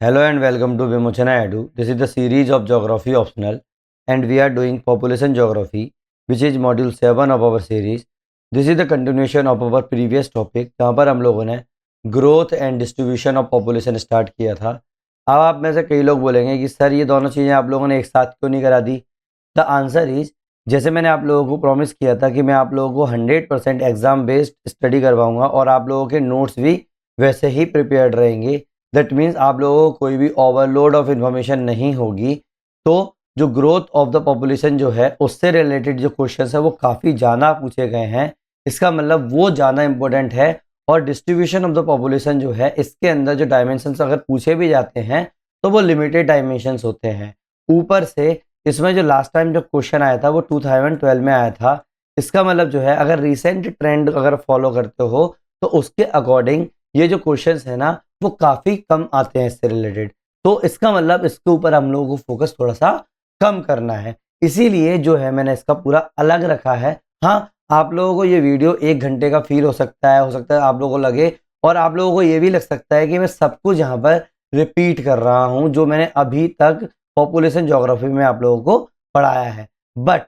Hello and welcome to Vimochana Edu. This is the series of Geography Optional and we are doing Population Geography which is module 7 of our series. This is the continuation of our previous topic जहाँ पर हम लोगों ने growth and distribution of population start किया था। अब आप में से कई लोग बोलेंगे कि सर ये दोनों चीज़ें आप लोगों ने एक साथ क्यों नहीं करा दी। द आंसर इज, जैसे मैंने आप लोगों को प्रॉमिस किया था कि मैं आप लोगों को 100% एग्जाम बेस्ड स्टडी करवाऊंगा और आप लोगों के नोट्स भी वैसे ही प्रिपेयर्ड रहेंगे। दैट मीन्स आप लोगों को कोई भी ओवरलोड ऑफ इन्फॉर्मेशन नहीं होगी। तो जो ग्रोथ ऑफ द पॉपुलेशन जो है उससे रिलेटेड जो क्वेश्चन है वो काफ़ी ज़्यादा पूछे गए हैं। इसका मतलब वो ज़्यादा इंपॉर्टेंट है। और डिस्ट्रीब्यूशन ऑफ द पॉपुलेशन जो है इसके अंदर जो डायमेंशंस अगर पूछे भी जाते हैं तो वो लिमिटेड डायमेंशंस होते हैं। ऊपर से इसमें जो लास्ट टाइम जो क्वेश्चन आया था वो 2012 में आया था। इसका मतलब जो है अगर रिसेंट ट्रेंड अगर फॉलो करते हो तो उसके अकॉर्डिंग ये जो क्वेश्चंस है ना वो काफ़ी कम आते हैं इससे रिलेटेड। तो इसका मतलब इसके ऊपर हम लोगों को फोकस थोड़ा सा कम करना है, इसीलिए जो है मैंने इसका पूरा अलग रखा है। हाँ, आप लोगों को ये वीडियो 1 घंटे का फील हो सकता है आप लोगों को लगे और आप लोगों को ये भी लग सकता है कि मैं सब कुछ यहाँ पर रिपीट कर रहा हूँ जो मैंने अभी तक पॉपुलेशन ज्योग्राफी में आप लोगों को पढ़ाया है। बट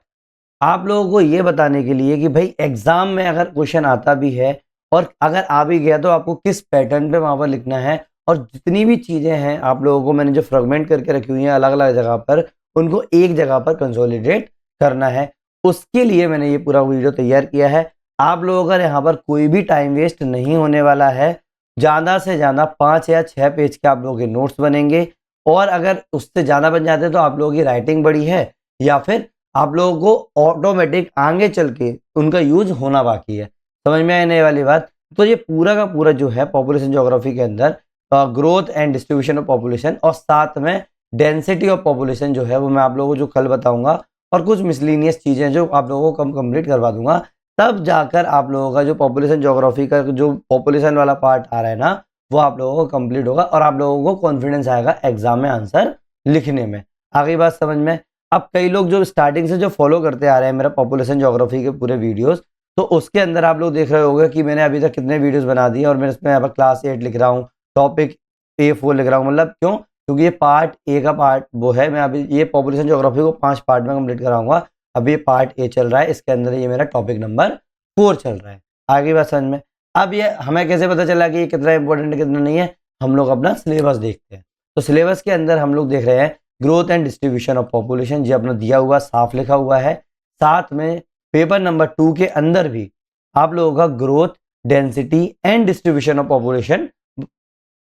आप लोगों को ये बताने के लिए कि भाई एग्जाम में अगर क्वेश्चन आता भी है और अगर आ भी गया तो आपको किस पैटर्न पे वहां पर लिखना है, और जितनी भी चीजें हैं आप लोगों को मैंने जो फ्रेगमेंट करके रखी हुई हैं अलग अलग जगह पर, उनको एक जगह पर कंसोलिडेट करना है। उसके लिए मैंने ये पूरा वीडियो तैयार किया है। आप लोगों का यहाँ पर कोई भी टाइम वेस्ट नहीं होने वाला है। ज़्यादा से ज़्यादा 5 या 6 पेज के आप लोगों के नोट्स बनेंगे और अगर उससे ज़्यादा बन जाते हैं तो आप लोगों की राइटिंग बड़ी है या फिर आप लोगों को ऑटोमेटिक आगे चल के उनका यूज होना बाकी है। समझ में आने वाली बात। तो ये पूरा का पूरा जो है पॉपुलेशन ज्योग्राफी के अंदर growth and distribution of population और साथ में डेंसिटी ऑफ पॉपुलेशन जो है वो मैं आप लोगों को जो कल बताऊंगा और कुछ मिसलिनियस चीज़ें जो आप लोगों को कंप्लीट करवा दूंगा। तब जाकर आप लोगों का जो पॉपुलेशन ज्योग्राफी का जो पॉपुलेशन वाला पार्ट आ रहा है ना वो आप लोगों को कंप्लीट होगा और आप लोगों को कॉन्फिडेंस आएगा एग्जाम में आंसर लिखने में। आगे बात समझ में। अब कई लोग जो स्टार्टिंग से जो फॉलो करते आ रहे हैं मेरा पॉपुलेशन ज्योग्राफी के पूरे वीडियोस, तो उसके अंदर आप लोग देख रहे होंगे कि मैंने अभी तक कितने वीडियोस बना दिए और मैं इसमें यहाँ पर क्लास 8 लिख रहा हूँ, टॉपिक A4 लिख रहा हूँ। मतलब क्यों? क्योंकि ये पार्ट ए का पार्ट वो है। मैं अभी ये पॉपुलेशन ज्योग्राफी को 5 पार्ट में कंप्लीट कराऊंगा। अभी ये पार्ट ए चल रहा है, इसके अंदर ये मेरा टॉपिक नंबर 4 चल रहा है। आगे बात समझ में। अब ये हमें कैसे पता चला कि ये कितना इंपॉर्टेंट है कितना नहीं है? हम लोग अपना सिलेबस देखते हैं। तो सिलेबस के अंदर हम लोग देख रहे हैं growth and distribution of population, जो अपना दिया हुआ साफ लिखा हुआ है। साथ में पेपर नंबर 2 के अंदर भी आप लोगों का growth, density and distribution of population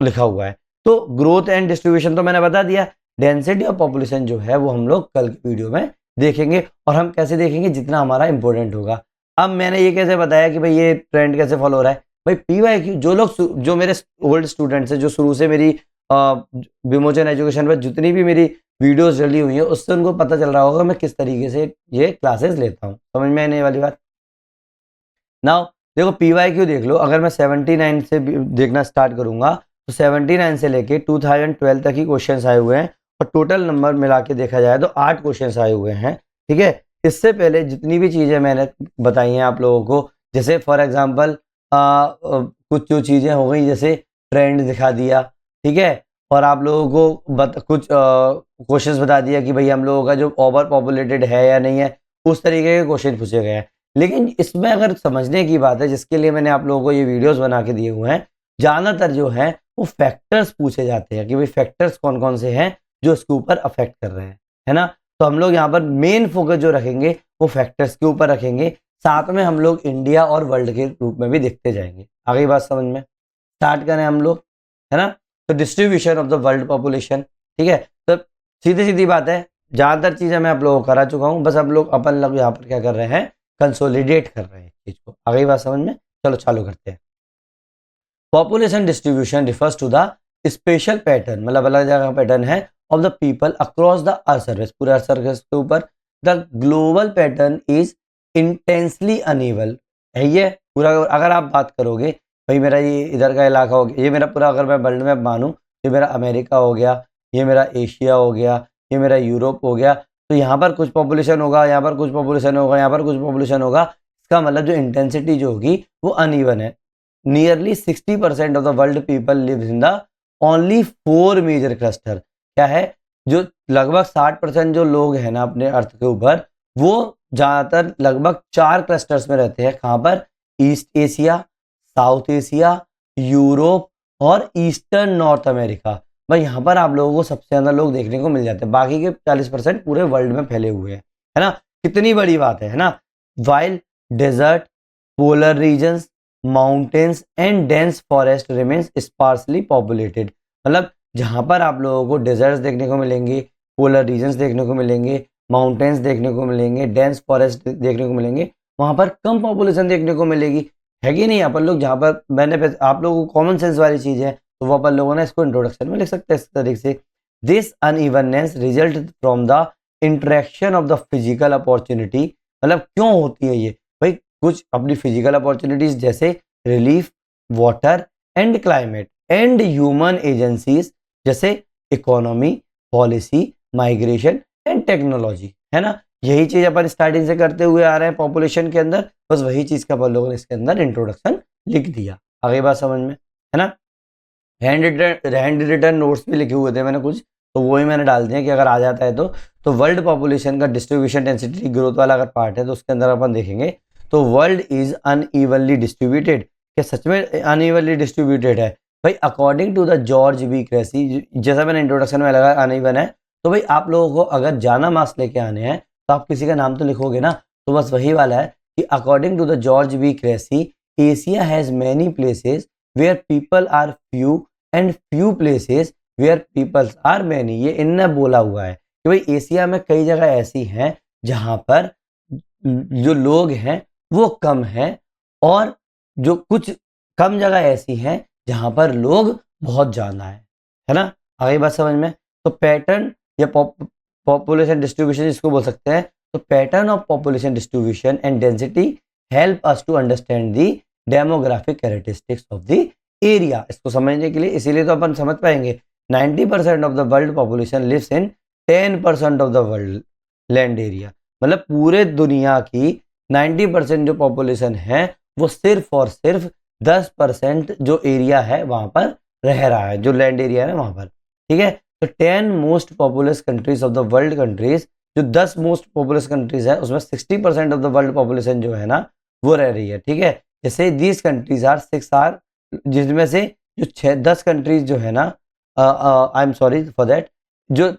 लिखा हुआ है। तो ग्रोथ एंड डिस्ट्रीब्यूशन तो मैंने बता दिया। डेंसिटी ऑफ पॉपुलेशन जो है वो हम लोग कल की वीडियो में देखेंगे और हम कैसे देखेंगे जितना हमारा इंपॉर्टेंट होगा। अब मैंने ये कैसे बताया कि भाई ये ट्रेंड कैसे फॉलो हो रहा है? भाई PYQ जो लोग जो मेरे ओल्ड स्टूडेंट्स हैं जो शुरू से मेरी विमोचन एजुकेशन पर जितनी भी मेरी वीडियोस डली हुई है उससे उनको पता चल रहा होगा मैं किस तरीके से ये क्लासेस लेता हूँ। समझ में आने वाली बात। नाउ देखो PYQ देख लो। अगर मैं 79 से देखना स्टार्ट करूंगा तो 79 से लेके 2012 तक ही क्वेश्चंस आए हुए हैं और टोटल नंबर मिला के देखा जाए तो 8 क्वेश्चंस आए हुए हैं। ठीक है। इससे पहले जितनी भी चीज़ें मैंने बताई हैं आप लोगों को, जैसे फॉर एग्जांपल कुछ जो चीज़ें हो गई जैसे ट्रेंड दिखा दिया, ठीक है, और आप लोगों को कुछ क्वेश्चंस बता दिया कि भाई हम लोगों का जो ओवर पॉपुलेटेड है या नहीं है, उस तरीके के क्वेश्चन पूछे गए हैं। लेकिन इसमें अगर समझने की बात है जिसके लिए मैंने आप लोगों को ये वीडियोस बना के दिए हुए हैं, ज़्यादातर जो है वो फैक्टर्स पूछे जाते हैं कि भाई फैक्टर्स कौन कौन से हैं जो इसके ऊपर अफेक्ट कर रहे हैं, है ना। तो हम लोग यहाँ पर मेन फोकस जो रखेंगे वो फैक्टर्स के ऊपर रखेंगे। साथ में हम लोग इंडिया और वर्ल्ड के रूप में भी देखते जाएंगे। आगे बात समझ में। स्टार्ट करें हम लोग, है ना। तो distribution of the world population, ठीक है। तो सीधी सीधी बात है, ज़्यादातर चीज़ें मैं आप लोगों को करा चुका हूँ, बस हम लोग अपन लोग यहाँ पर क्या कर रहे हैं, कंसोलिडेट कर रहे हैं चीज़ को। आगे बात समझ में। चलो चालू करते हैं। Population distribution refers to the spatial pattern, मतलब अलग जगह पैटर्न है of the people across the earth surface, पूरे अर्थ सर्फेस के ऊपर। The global pattern is intensely uneven है ये पूरा। अगर आप बात करोगे भाई मेरा ये इधर का इलाका हो गया, ये मेरा पूरा अगर मैं वर्ल्ड मैप मानूँ, ये मेरा अमेरिका हो गया, ये मेरा एशिया हो गया, ये मेरा यूरोप हो गया, तो यहाँ पर कुछ पॉपुलेशन होगा, यहाँ पर कुछ पॉपुलेशन होगा, यहाँ पर कुछ पॉपुलेशन होगा। इसका मतलब जो इंटेंसिटी जो होगी वो अनइवन है। Nearly 60% of the world people live in the only 4 major cluster. क्या है, जो लगभग 60% जो लोग हैं ना अपने अर्थ के ऊपर, वो ज्यादातर लगभग 4 क्लस्टर्स में रहते हैं। कहाँ पर, east Asia, south Asia, Europe और ईस्टर्न नॉर्थ अमेरिका। भाई यहाँ पर आप लोगों को सबसे ज्यादा लोग देखने को मिल जाते हैं, बाकी के 40% पूरे वर्ल्ड में फैले हुए हैं, है ना। कितनी बड़ी बात है ना। While desert, polar regions, mountains and dense forest remains sparsely populated. मतलब जहां पर आप लोगों को डेजर्ट्स देखने को मिलेंगे, पोलर रीजन्स देखने को मिलेंगे, माउंटेन्स देखने को मिलेंगे, डेंस फॉरेस्ट देखने को मिलेंगे, वहां पर कम पॉपुलेशन देखने को मिलेगी, है कि नहीं। अपन लोग जहां पर मैंने आप लोगों को कॉमन सेंस वाली चीज है, तो वो अपन लोगों ने इसको इंट्रोडक्शन में लिख सकते हैं इस तरीके से। This unevenness result from the interaction of the physical opportunity. मतलब क्यों होती है ये भाई, कुछ अपनी फिजिकल अपॉर्चुनिटीज जैसे relief, water and climate and human agencies जैसे economy, policy, migration and technology, है ना। यही चीज अपन स्टार्टिंग से करते हुए आ रहे हैं पॉपुलेशन के अंदर, बस वही चीज का अपन लोगों ने इसके अंदर इंट्रोडक्शन लिख दिया। आगे बात समझ में, है ना। हैंड रिटन नोट्स भी लिखे हुए थे मैंने कुछ, तो वही मैंने डाल दिया कि अगर आ जाता है तो वर्ल्ड पॉपुलेशन का डिस्ट्रीब्यूशन डेंसिटी ग्रोथ वाला अगर पार्ट है तो उसके अंदर अपन देखेंगे तो वर्ल्ड इज अनइवनली डिस्ट्रीब्यूटेड। क्या सच में अनइवनली डिस्ट्रीब्यूटेड है भाई? According to the George B Cressey, जैसा मैंने इंट्रोडक्शन में लगा अनइवन है, तो भाई आप लोगों को अगर ज्यादा मार्क्स लेके आने हैं तो आप किसी का नाम तो लिखोगे ना, तो बस वही वाला है कि according to the George B Cressey, Asia has many places where people are few and few places where peoples are many. ये इनने बोला हुआ है कि भाई एशिया में कई जगह ऐसी हैं जहां पर जो लोग हैं वो कम हैं, और जो कुछ कम जगह ऐसी हैं जहां पर लोग बहुत ज्यादा है ना। आगे बात समझ में, तो पैटर्न या पॉपुलेशन डिस्ट्रीब्यूशन जिसको बोल सकते हैं, तो pattern of population distribution and density help us to understand the demographic characteristics of the area. इसको समझने के लिए, इसीलिए तो अपन समझ पाएंगे 90% of the world population lives in 10% of the world land area. मतलब पूरे दुनिया की 90% जो पॉपुलेशन है वो सिर्फ और सिर्फ 10% जो एरिया है वहां पर रह रहा है, जो लैंड एरिया है वहां पर, ठीक है। तो 10 most populous countries of the world countries, जो 10 मोस्ट पॉपुलस कंट्रीज है उसमें 60% ऑफ द वर्ल्ड पॉपुलेशन जो है ना वो रह रही है, ठीक है। जैसे दीज कंट्रीज आर 6 आर, जिसमें से जो 10 कंट्रीज जो है ना, आई एम सॉरी फॉर दैट, जो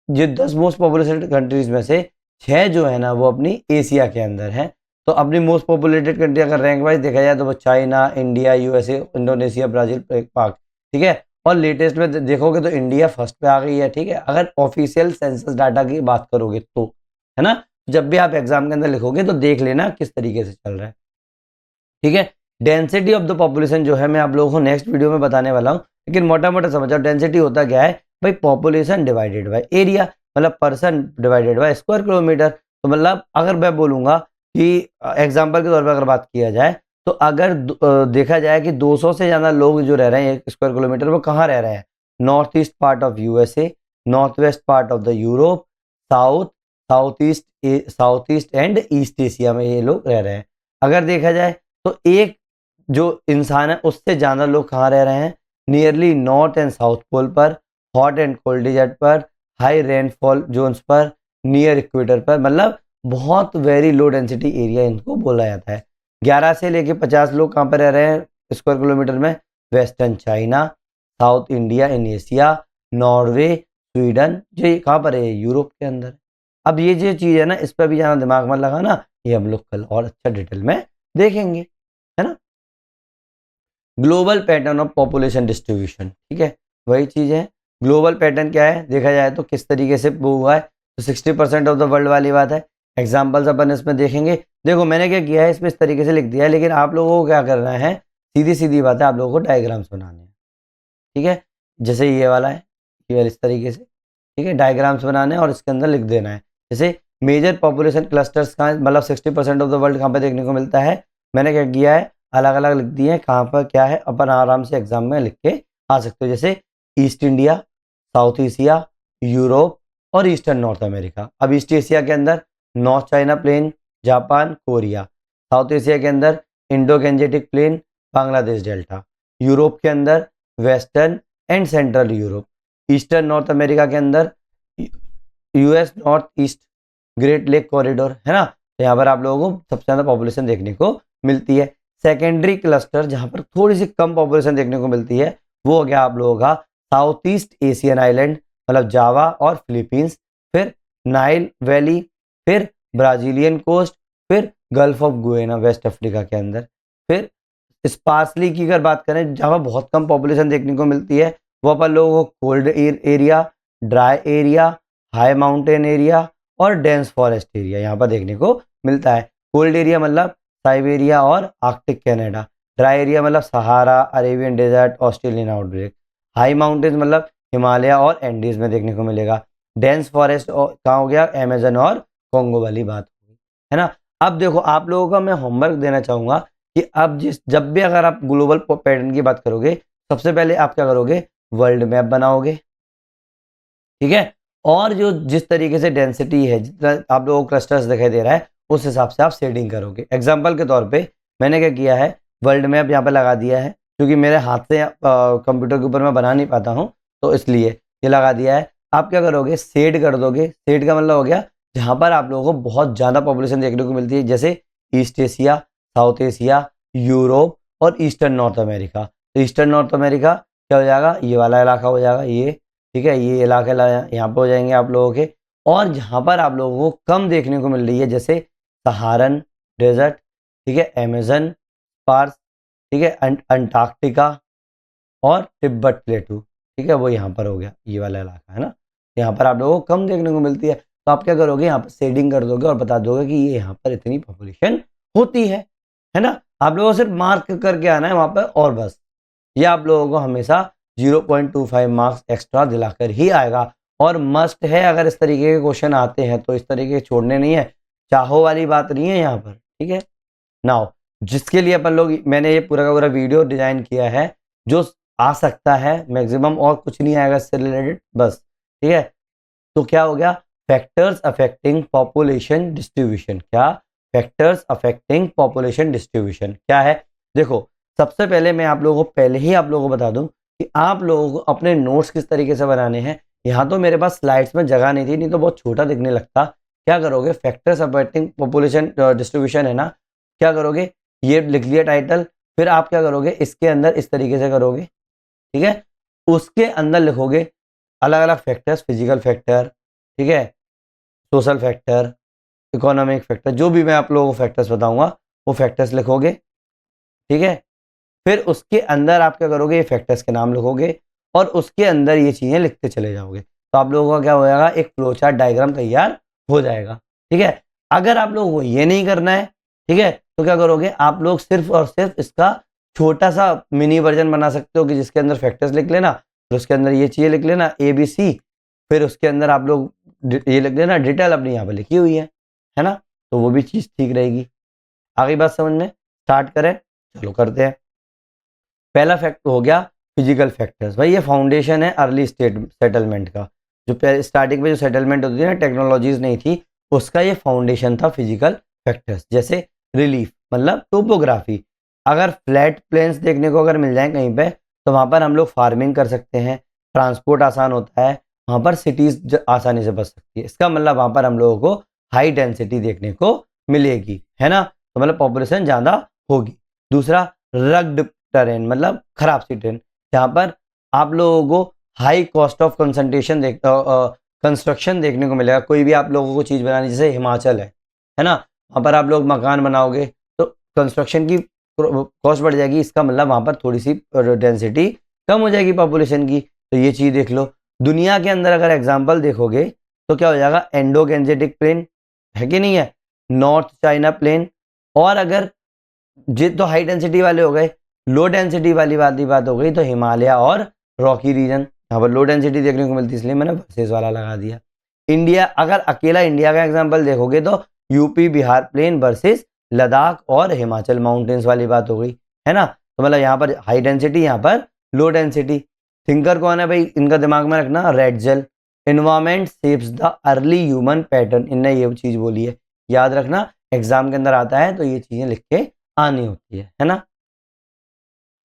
जो 10 मोस्ट पॉपुलेटेड कंट्रीज में से 6 जो है ना वो अपनी एशिया के अंदर है। तो अपनी मोस्ट पॉपुलेटेड कंट्री अगर रैंक वाइज देखा जाए तो वो China, India, USA, Indonesia, Brazil, पाक, ठीक है। और लेटेस्ट में देखोगे तो इंडिया फर्स्ट पे आ गई है, ठीक है, अगर ऑफिशियल सेंसस डाटा की बात करोगे तो, है ना। जब भी आप एग्जाम के अंदर लिखोगे तो देख लेना किस तरीके से चल रहा है, ठीक है। डेंसिटी ऑफ द पॉपुलेशन जो है मैं आप लोगों को नेक्स्ट वीडियो में बताने वाला हूँ, लेकिन मोटा मोटा समझ आओ डेंसिटी होता क्या है भाई, पॉपुलेशन डिवाइडेड बाय एरिया, मतलब person divided by square kilometre. तो मतलब अगर मैं बोलूंगा कि एग्जांपल के तौर पर अगर बात किया जाए तो अगर देखा जाए कि 200 से ज्यादा लोग जो रह रहे हैं 1 स्क्वायर किलोमीटर, वो कहाँ रह रहे हैं? North east part of USA, north west part of the Europe, south, south east and east Asia में ये लोग रह रहे हैं। अगर देखा जाए तो एक जो इंसान है उससे ज्यादा लोग कहाँ रह रहे हैं? Nearly north and south pole पर, हॉट एंड कोल्ड डिजर्ट पर, हाई रेनफॉल जोन्स पर, नियर इक्वेटर पर। मतलब बहुत वेरी लो डेंसिटी एरिया इनको बोला जाता है। 11 से लेके 50 लोग कहाँ पर रह रहे हैं स्क्वायर किलोमीटर में? Western China, south India in Asia, Norway, Sweden, जो कहाँ पर है? यूरोप के अंदर। अब ये जो चीज है ना, इस पर भी ज्यादा दिमाग मत लगाना, ये हम लोग कल और अच्छा डिटेल में देखेंगे, है ना। Global pattern of population distribution, ठीक है, वही चीज है। ग्लोबल पैटर्न क्या है देखा जाए तो किस तरीके से वो हुआ है, तो 60% ऑफ द वर्ल्ड वाली बात है। एग्जाम्पल्स अपन इसमें देखेंगे। देखो मैंने क्या किया है, इसमें इस तरीके से लिख दिया है, लेकिन आप लोगों को क्या करना है, सीधी सीधी बात है, आप लोगों को डायग्राम्स बनाने हैं, ठीक है। जैसे ये वाला है, ये वाला इस तरीके से, ठीक है, डायग्राम्स बनाने हैं और इसके अंदर लिख देना है। जैसे मेजर पॉपुलेशन क्लस्टर्स कहाँ, मतलब 60% ऑफ द वर्ल्ड कहाँ पे देखने को मिलता है, मैंने क्या किया है, अलग अलग लिख दिए हैं कहाँ पर क्या है, अपन आराम से एग्जाम में लिख के आ सकते हो। जैसे East India, South Asia, Europe और ईस्टर्न नॉर्थ अमेरिका। अब ईस्ट एशिया के अंदर North China plain, Japan, Korea. South Asia के अंदर Indo Gangetic plain, Bangladesh delta. Europe के अंदर western and central Europe. Eastern North America के अंदर US north east Great Lake corridor, है ना, तो यहाँ पर आप लोगों को सबसे ज़्यादा पॉपुलेशन देखने को मिलती है। सेकेंडरी क्लस्टर जहाँ पर थोड़ी सी कम पॉपुलेशन देखने को मिलती है वो हो गया आप लोगों का साउथ ईस्ट एशियन आइलैंड, मतलब जावा और फिलीपींस, फिर नाइल वैली, फिर ब्राजीलियन कोस्ट, फिर Gulf of Guinea West Africa के अंदर। फिर स्पार्सली की अगर बात करें जहाँ पर बहुत कम पॉपुलेशन देखने को मिलती है वो अपन लोगों को cold area, dry area, high mountain area और डेंस फॉरेस्ट एरिया यहाँ पर देखने को मिलता है। कोल्ड एरिया मतलब साइबेरिया और आर्कटिक कनाडा, ड्राई एरिया मतलब Sahara, Arabian desert, Australian outbreak, high mountains मतलब हिमालय और एंडीज में देखने को मिलेगा। डेंस फॉरेस्ट कहाँ हो गया, अमेजन और कॉन्गो वाली बात होगी, है ना। अब देखो आप लोगों का मैं होमवर्क देना चाहूंगा कि अब जब भी अगर आप ग्लोबल पैटर्न की बात करोगे सबसे पहले आप क्या करोगे, वर्ल्ड मैप बनाओगे, ठीक है, और जो जिस तरीके से डेंसिटी है, जितना आप लोगों को क्लस्टर्स दिखाई दे रहा है उस हिसाब से आप शेडिंग करोगे। एग्जाम्पल के तौर पे मैंने क्या किया है, वर्ल्ड मैप यहाँ पे लगा दिया है, क्योंकि मेरे हाथ से कंप्यूटर के ऊपर मैं बना नहीं पाता हूँ तो इसलिए ये लगा दिया है। आप क्या करोगे, शेड कर दोगे। शेड का मतलब हो गया जहाँ पर आप लोगों को बहुत ज़्यादा पॉपुलेशन देखने को मिलती है, जैसे east Asia, south Asia, Europe और ईस्टर्न नॉर्थ अमेरिका। तो ईस्टर्न नॉर्थ अमेरिका क्या हो जाएगा, ये वाला इलाका हो जाएगा ये, ठीक है, ये इलाके यहाँ पे हो जाएंगे आप लोगों के। और जहाँ पर आप लोगों को कम देखने को मिल रही है जैसे सहारन डेजर्ट, ठीक है, अमेजन, स्पार्स, ठीक है, अंटार्कटिका और तिब्बत प्लेटू, ठीक है, वो यहाँ पर हो गया ये वाला इलाका, है ना, यहाँ पर आप लोगों को कम देखने को मिलती है। तो आप क्या करोगे, यहाँ पर शेडिंग कर दोगे और बता दोगे कि ये यहाँ पर इतनी पॉपुलेशन होती है ना। आप लोगों को सिर्फ मार्क करके आना है वहाँ पर और बस, ये आप लोगों को हमेशा 0.25 मार्क्स एक्स्ट्रा दिलाकर ही आएगा। और मस्ट है, अगर इस तरीके के क्वेश्चन आते हैं तो इस तरीके के छोड़ने नहीं है, चाहो वाली बात नहीं है यहाँ पर, ठीक है। नाउ जिसके लिए अपन लोग, मैंने ये पूरा का पूरा वीडियो डिजाइन किया है जो आ सकता है मैक्सिमम, और कुछ नहीं आएगा इससे रिलेटेड बस, ठीक है। तो क्या हो गया, फैक्टर्स अफेक्टिंग पॉपुलेशन डिस्ट्रीब्यूशन। क्या फैक्टर्स अफेक्टिंग पॉपुलेशन डिस्ट्रीब्यूशन क्या है, देखो सबसे पहले मैं आप लोगों को पहले ही आप लोगों को बता दूं कि आप लोगों को अपने नोट्स किस तरीके से बनाने हैं। यहाँ तो मेरे पास स्लाइड्स में जगह नहीं थी, नहीं तो बहुत छोटा दिखने लगता। क्या करोगे, फैक्टर्स अफेक्टिंग पॉपुलेशन डिस्ट्रीब्यूशन है ना, क्या करोगे, ये लिख लिया टाइटल, फिर आप क्या करोगे इसके अंदर इस तरीके से करोगे, ठीक है, उसके अंदर लिखोगे अलग अलग फैक्टर्स, फिजिकल फैक्टर, ठीक है, सोशल फैक्टर, इकोनॉमिक फैक्टर, जो भी मैं आप लोगों को फैक्टर्स बताऊंगा वो फैक्टर्स लिखोगे, ठीक है। फिर उसके अंदर आप क्या करोगे, ये फैक्टर्स के नाम लिखोगे और उसके अंदर ये चीज़ें लिखते चले जाओगे। तो आप लोगों का क्या हो जाएगा, एक फ्लो चार्ट डायग्राम तैयार हो जाएगा, ठीक है। अगर आप लोगों को ये नहीं करना है, ठीक है, तो क्या करोगे, आप लोग सिर्फ और सिर्फ इसका छोटा सा मिनी वर्जन बना सकते हो कि जिसके अंदर फैक्टर्स लिख लेना, फिर उसके अंदर ये चीज़ें लिख लेना ABC, फिर उसके अंदर आप लोग ये लिख लेना डिटेल अपनी यहाँ पर लिखी हुई है ना, तो वो भी चीज़ ठीक रहेगी। आगे बात समझ में, स्टार्ट करें, चलो करते हैं। पहला फैक्ट हो गया फिजिकल फैक्टर्स। भाई ये फाउंडेशन है अर्ली स्टेट सेटलमेंट का, जो स्टार्टिंग में जो सेटलमेंट होती थी ना, टेक्नोलॉजीज नहीं थी, उसका ये फाउंडेशन था फिजिकल फैक्टर्स। जैसे रिलीफ मतलब टोपोग्राफी, अगर फ्लैट प्लेन्स देखने को अगर मिल जाए कहीं पे तो वहाँ पर हम लोग फार्मिंग कर सकते हैं, ट्रांसपोर्ट आसान होता है, वहाँ पर सिटीज आसानी से बच सकती है। इसका मतलब वहाँ पर हम लोगों को हाई डेंसिटी देखने को मिलेगी, है ना, तो मतलब पॉपुलेशन ज़्यादा होगी। दूसरा रग्ड टेरेन मतलब खराब सी ट्रेन, जहाँ पर आप लोगों को हाई कॉस्ट ऑफ कंस्ट्रक्शन देखने को मिलेगा। कोई भी आप लोगों को चीज़ बनानी, जैसे हिमाचल है ना, वहाँ पर आप लोग मकान बनाओगे तो कंस्ट्रक्शन की कॉस्ट बढ़ जाएगी, इसका मतलब वहाँ पर थोड़ी सी डेंसिटी कम हो जाएगी पॉपुलेशन की। तो ये चीज़ देख लो। दुनिया के अंदर अगर एग्जाम्पल देखोगे तो क्या हो जाएगा, एंडो गैंजेटिक प्लेन है कि नहीं है, नॉर्थ चाइना प्लेन, और अगर ये तो हाई डेंसिटी वाले हो गए, लो डेंसिटी वाली बात हो गई तो हिमालय और रॉकी रीजन, यहाँ पर लो डेंसिटी देखने को मिलती है इसलिए मैंने वर्सेस वाला लगा दिया। इंडिया, अगर अकेला इंडिया का एग्जांपल देखोगे तो UP Bihar plain versus Ladakh और हिमाचल माउंटेन्स वाली बात हो गई, है ना। तो मतलब यहाँ पर हाई डेंसिटी, यहाँ पर लो डेंसिटी। थिंकर कौन है भाई, इनका दिमाग में रखना, Ratzel. Environment shapes the early human pattern, इनने ये चीज बोली है, याद रखना, एग्जाम के अंदर आता है तो ये चीजें लिख के आनी होती है ना।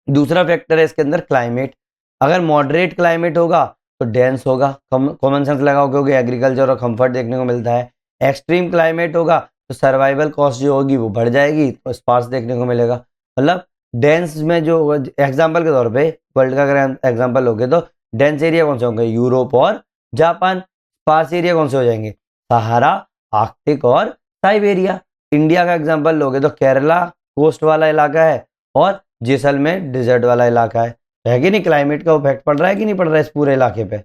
दूसरा फैक्टर है इसके अंदर क्लाइमेट। अगर मॉडरेट क्लाइमेट होगा तो डेंस होगा, कॉमन सेंस लगाओ क्योंकि एग्रीकल्चर और कंफर्ट देखने को मिलता है। एक्सट्रीम क्लाइमेट होगा तो सर्वाइवल कॉस्ट जो होगी वो बढ़ जाएगी, तो स्पार्स देखने को मिलेगा। मतलब डेंस में जो एग्जाम्पल के तौर पे वर्ल्ड का अगर एग्जाम्पल लोगे तो डेंस एरिया कौन से होंगे, यूरोप और जापान। स्पार्स एरिया कौन से हो जाएंगे, सहारा, आर्कटिक और साइबेरिया। इंडिया का एग्जाम्पल लोगे तो केरला कोस्ट वाला इलाका है और जैसलमेर डिजर्ट वाला इलाका है कि नहीं। क्लाइमेट का इफेक्ट पड़ रहा है कि नहीं पड़ रहा है इस पूरे इलाके पे।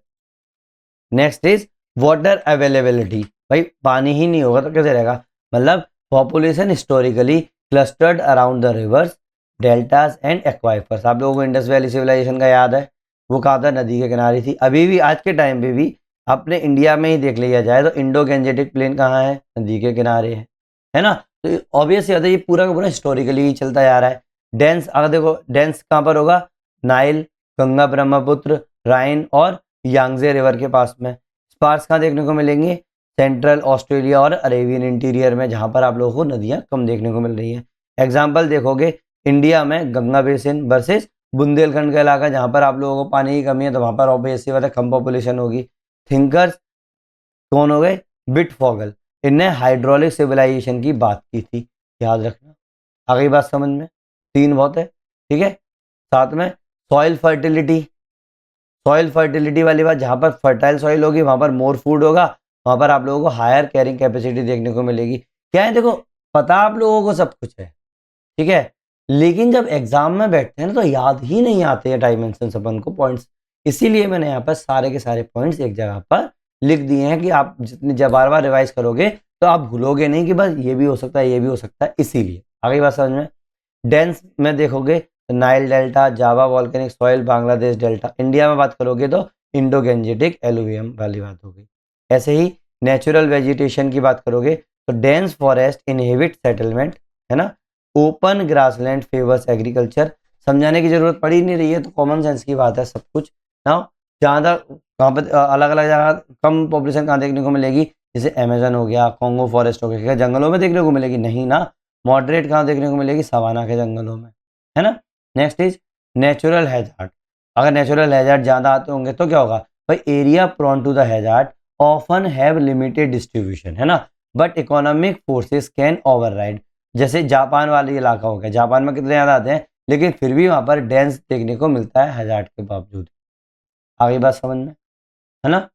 Next is water availability. भाई पानी ही नहीं होगा तो कैसे रहेगा। मतलब population historically clustered around the rivers, deltas and aquifers. आप लोगों को इंडस वैली सिविलाइजेशन का याद है, वो कहा था नदी के किनारे थी। अभी भी आज के टाइम पे भी अपने इंडिया में ही देख लिया जाए तो इंडो गैंजेटिक प्लेन कहाँ है, नदी के किनारे है ना। तो ऑब्वियस बात है ये पूरा का पूरा हिस्टोरिकली ही चलता जा रहा है। डेंस अगर देखो डेंस कहाँ पर होगा, नाइल, गंगा, ब्रह्मपुत्र, राइन और यांगजे रिवर के पास में। स्पार्स कहाँ देखने को मिलेंगे, सेंट्रल ऑस्ट्रेलिया और अरेबियन इंटीरियर में, जहाँ पर आप लोगों को नदियाँ कम देखने को मिल रही हैं। एग्जाम्पल देखोगे इंडिया में गंगा बेसिन वर्सेस बुंदेलखंड का इलाका, जहाँ पर आप लोगों को पानी की कमी है तो वहाँ पर ऑब्वियसली बात है कम पॉपुलेशन होगी। थिंकर्स कौन हो गए, बिटफॉगल, इनने हाइड्रोलिक सिविलाइजेशन की बात की थी, याद रखना। आ गई बात समझ में, तीन बहुत है, ठीक है। साथ में सॉइल फर्टिलिटी, सॉइल फर्टिलिटी वाली बात, जहाँ पर फर्टाइल सॉइल होगी वहाँ पर मोर फूड होगा, वहाँ पर आप लोगों को हायर कैरिंग कैपेसिटी देखने को मिलेगी। क्या है देखो, पता आप लोगों को सब कुछ है, ठीक है, लेकिन जब एग्जाम में बैठते हैं ना तो याद ही नहीं आते हैं डायमेंशन अपन को पॉइंट्स। इसीलिए मैंने यहाँ पर सारे के सारे पॉइंट्स एक जगह पर लिख दिए हैं कि आप जितनी जब बार बार रिवाइज करोगे तो आप भूलोगे नहीं कि बस ये भी हो सकता है, ये भी हो सकता है। इसीलिए आगे बात समझ में। डेंस में देखोगे तो Nile delta, Java volcanic soil, Bangladesh delta. India में बात करोगे तो इंडो गैंजेटिक एलुवियम वाली बात होगी। ऐसे ही नेचुरल वेजिटेशन की बात करोगे तो डेंस फॉरेस्ट इनहेबिट सेटलमेंट, है ना। Open grassland favours agriculture. समझाने की जरूरत पड़ी नहीं रही है, तो कॉमन सेंस की बात है सब कुछ ना। ज़्यादा कहाँ पर अलग अलग जगह कम पॉपुलेशन कहाँ देखने को मिलेगी, जैसे अमेजन हो गया, कॉन्गो फॉरेस्ट हो गया, क्या जंगलों में देखने को मिलेगी, नहीं ना। मॉडरेट कहाँ देखने को मिलेगी, सवाना के जंगलों में, है ना। Next is natural hazard. अगर नेचुरल हैजार्ड ज़्यादा आते होंगे तो क्या होगा भाई, area prone to the hazard often have limited distribution, है ना, but economic forces can override. जैसे जापान वाली इलाका हो गया, जापान में कितने ज़्यादा आते हैं लेकिन फिर भी वहाँ पर डेंस देखने को मिलता है हैजार्ड के बावजूद। आगे बात समझ में, है ना।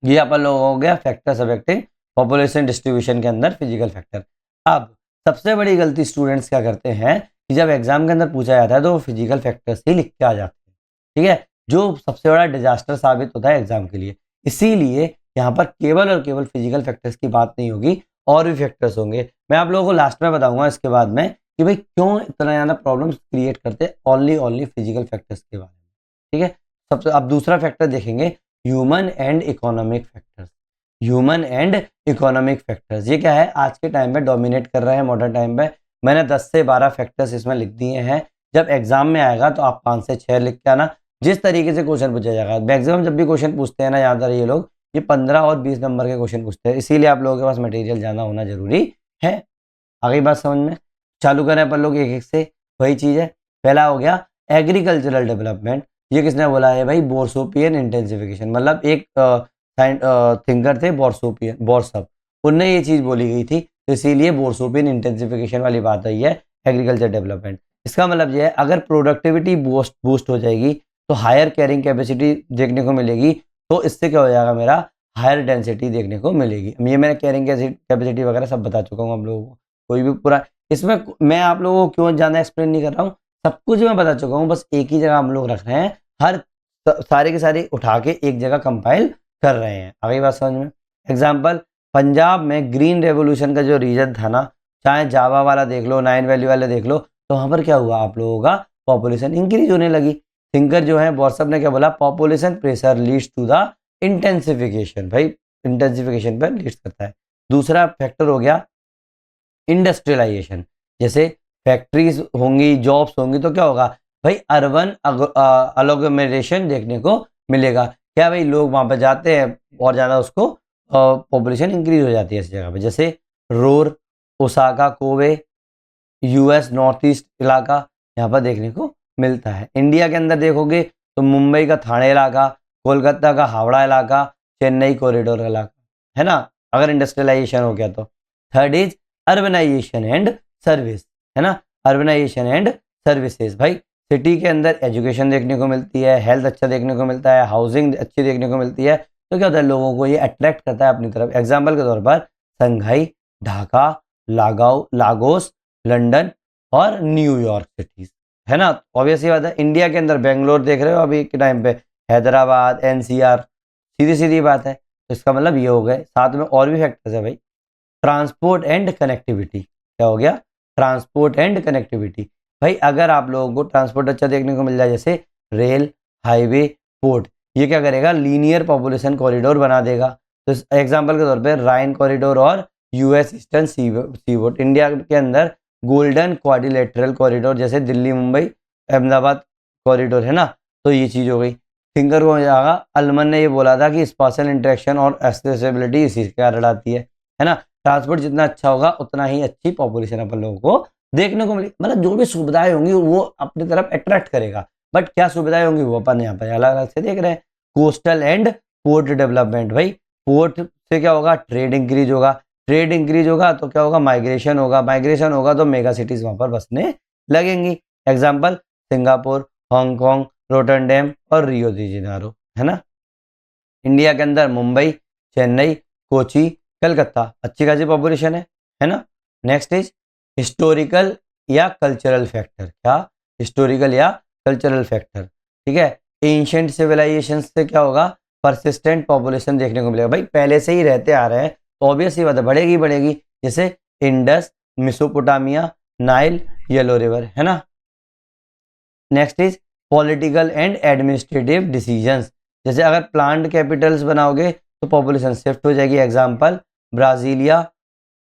ये अपन लोगों हो गया फैक्टर्स अफेक्टिंग पॉपुलेशन डिस्ट्रीब्यूशन के अंदर फिजिकल फैक्टर। अब सबसे बड़ी गलती स्टूडेंट्स क्या करते हैं कि जब एग्जाम के अंदर पूछा जाता है तो वो फिजिकल फैक्टर्स ही लिख के आ जाते हैं, ठीक है, जो सबसे बड़ा डिजास्टर साबित होता है एग्जाम के लिए। इसीलिए यहाँ पर केवल और केवल फिजिकल फैक्टर्स की बात नहीं होगी, और भी फैक्टर्स होंगे। मैं आप लोगों को लास्ट में बताऊंगा इसके बाद में कि भाई क्यों इतना ज़्यादा प्रॉब्लम्स क्रिएट करते ओनली फिजिकल फैक्टर्स के बारे में, ठीक है। सबसे अब दूसरा फैक्टर देखेंगे, human and economic factors. Human and economic factors ये क्या है, आज के टाइम में डोमिनेट कर रहे हैं मॉडर्न टाइम में। मैंने 10 से 12 फैक्टर्स इसमें लिख दिए हैं। जब एग्जाम में आएगा तो आप 5 से 6 लिख के आना, जिस तरीके से क्वेश्चन पूछा जाएगा। मैक्सिमम जब भी क्वेश्चन पूछते हैं ना यहाँ पर ये लोग, ये 15 और 20 नंबर के क्वेश्चन पूछते हैं, इसीलिए आप लोगों के पास मटेरियल ज़्यादा होना जरूरी है। आगे बात समझ में, चालू करें अपन लोग एक एक से। वही चीज़ है, पहला हो गया एग्रीकल्चरल डेवलपमेंट। ये किसने बोला है भाई, बोर्सोपियन इंटेंसिफिकेशन। मतलब एक थिंकर थे बोर्सोपियन, बोर्सअप, उनने ये चीज़ बोली गई थी, तो इसीलिए बोर्सोपियन इंटेंसिफिकेशन वाली बात आई है एग्रीकल्चर डेवलपमेंट। इसका मतलब ये है अगर प्रोडक्टिविटी बूस्ट हो जाएगी तो हायर कैरिंग कैपेसिटी देखने को मिलेगी, तो इससे क्या हो जाएगा, मेरा हायर डेंसिटी देखने को मिलेगी। ये मैंने कैरिंग कैपेसिटी वगैरह सब बता चुका हूँ आप लोगों को, कोई भी पूरा इसमें मैं आप लोगों को क्यों ज़्यादा एक्सप्लेन नहीं कर रहा हूँ, सब कुछ मैं बता चुका हूँ, बस एक ही जगह हम लोग रख रहे हैं, हर सारे के सारे उठा के एक जगह कंपाइल कर रहे हैं। आगे बात समझ में। एग्जाम्पल, पंजाब में ग्रीन रेवोल्यूशन का जो रीजन था ना, चाहे जावा वाला देख लो, नाइन वैली वाले देख लो, तो वहाँ पर क्या हुआ, आप लोगों का पॉपुलेशन इंक्रीज होने लगी। थिंकर जो है बोर्सअप ने क्या बोला, population pressure leads to the intensification. भाई इंटेंसिफिकेशन पर लीड्स करता है। दूसरा फैक्टर हो गया इंडस्ट्रियलाइजेशन। जैसे फैक्ट्रीज होंगी, जॉब्स होंगी, तो क्या होगा भाई, अर्बन अलोगमेरेशन देखने को मिलेगा। क्या भाई, लोग वहाँ पर जाते हैं और ज़्यादा उसको पॉपुलेशन इंक्रीज हो जाती है इस जगह पे। जैसे Ruhr, Osaka, Kobe, US north east इलाका यहाँ पर देखने को मिलता है। इंडिया के अंदर देखोगे तो मुंबई का थाने इलाका, कोलकाता का हावड़ा इलाका, चेन्नई कॉरिडोर इलाका, है ना, अगर इंडस्ट्रियलाइजेशन हो गया तो। Third is urbanisation and service, है ना, अर्बनाइजेशन एंड सर्विसेज। भाई सिटी के अंदर एजुकेशन देखने को मिलती है, हेल्थ अच्छा देखने को मिलता है, हाउसिंग अच्छी देखने को मिलती है, तो क्या होता है, लोगों को ये अट्रैक्ट करता है अपनी तरफ। एग्जाम्पल के तौर पर संघाई, ढाका, लागोस, लंदन और न्यूयॉर्क सिटीज, है ना। ऑब्वियसली बात है, इंडिया के अंदर बेंगलोर देख रहे हो अभी के टाइम पे, हैदराबाद, एनसीआर, सीधी सीधी बात है। तो इसका मतलब ये हो गए, साथ में और भी फैक्टर्स है भाई। ट्रांसपोर्ट एंड कनेक्टिविटी, क्या हो गया, ट्रांसपोर्ट एंड कनेक्टिविटी। भाई अगर आप लोगों को ट्रांसपोर्ट अच्छा देखने को मिल जाए, जैसे रेल, हाईवे, पोर्ट, ये क्या करेगा, लीनियर पॉपुलेशन कॉरिडोर बना देगा। तो एग्जांपल के तौर पे राइन कॉरिडोर और यूएस ईस्टर्न सीबोर्ड। इंडिया के अंदर गोल्डन क्वाड्रिलेटरल कॉरिडोर, जैसे दिल्ली मुंबई अहमदाबाद कॉरिडोर, है ना। तो ये चीज़ हो गई। थिंकर को जाएगा, अलमन ने ये बोला था कि स्पेशल इंटरेक्शन और एक्सेसिबिलिटी इसी के कारण आती है ना। ट्रांसपोर्ट जितना अच्छा होगा उतना ही अच्छी पॉपुलेशन अपन लोगों को देखने को मिलेगी। मतलब जो भी सुविधाएं होंगी वो अपनी तरफ अट्रैक्ट करेगा। बट क्या सुविधाएं होंगी वो अपन यहाँ पर अलग अलग से देख रहे हैं। कोस्टल एंड पोर्ट डेवलपमेंट, भाई पोर्ट से क्या होगा, ट्रेड इंक्रीज होगा, ट्रेड इंक्रीज होगा तो क्या होगा, माइग्रेशन होगा, माइग्रेशन होगा तो मेगा सिटीज वहां पर बसने लगेंगी। एग्जाम्पल सिंगापुर, हांगकॉन्ग, रोटरडैम और रियो दी जेनेरो, है ना। इंडिया के अंदर मुंबई, चेन्नई, कोची, कलकत्ता, अच्छी खासी पॉपुलेशन है ना। नेक्स्ट इज हिस्टोरिकल या कल्चरल फैक्टर, क्या, हिस्टोरिकल या कल्चरल फैक्टर, ठीक है। एंशिएंट सिविलाइजेशन से क्या होगा, परसिस्टेंट पॉपुलेशन देखने को मिलेगा। भाई पहले से ही रहते आ रहे हैं तो ऑब्वियस ही बात है बढ़ेगी बढ़ेगी, जैसे Indus, Mesopotamia, Nile, yellow river, है ना। Next is political and administrative decisions, जैसे अगर प्लान्ड कैपिटल्स बनाओगे तो पॉपुलेशन शिफ्ट हो जाएगी। एग्जांपल ब्राजीलिया,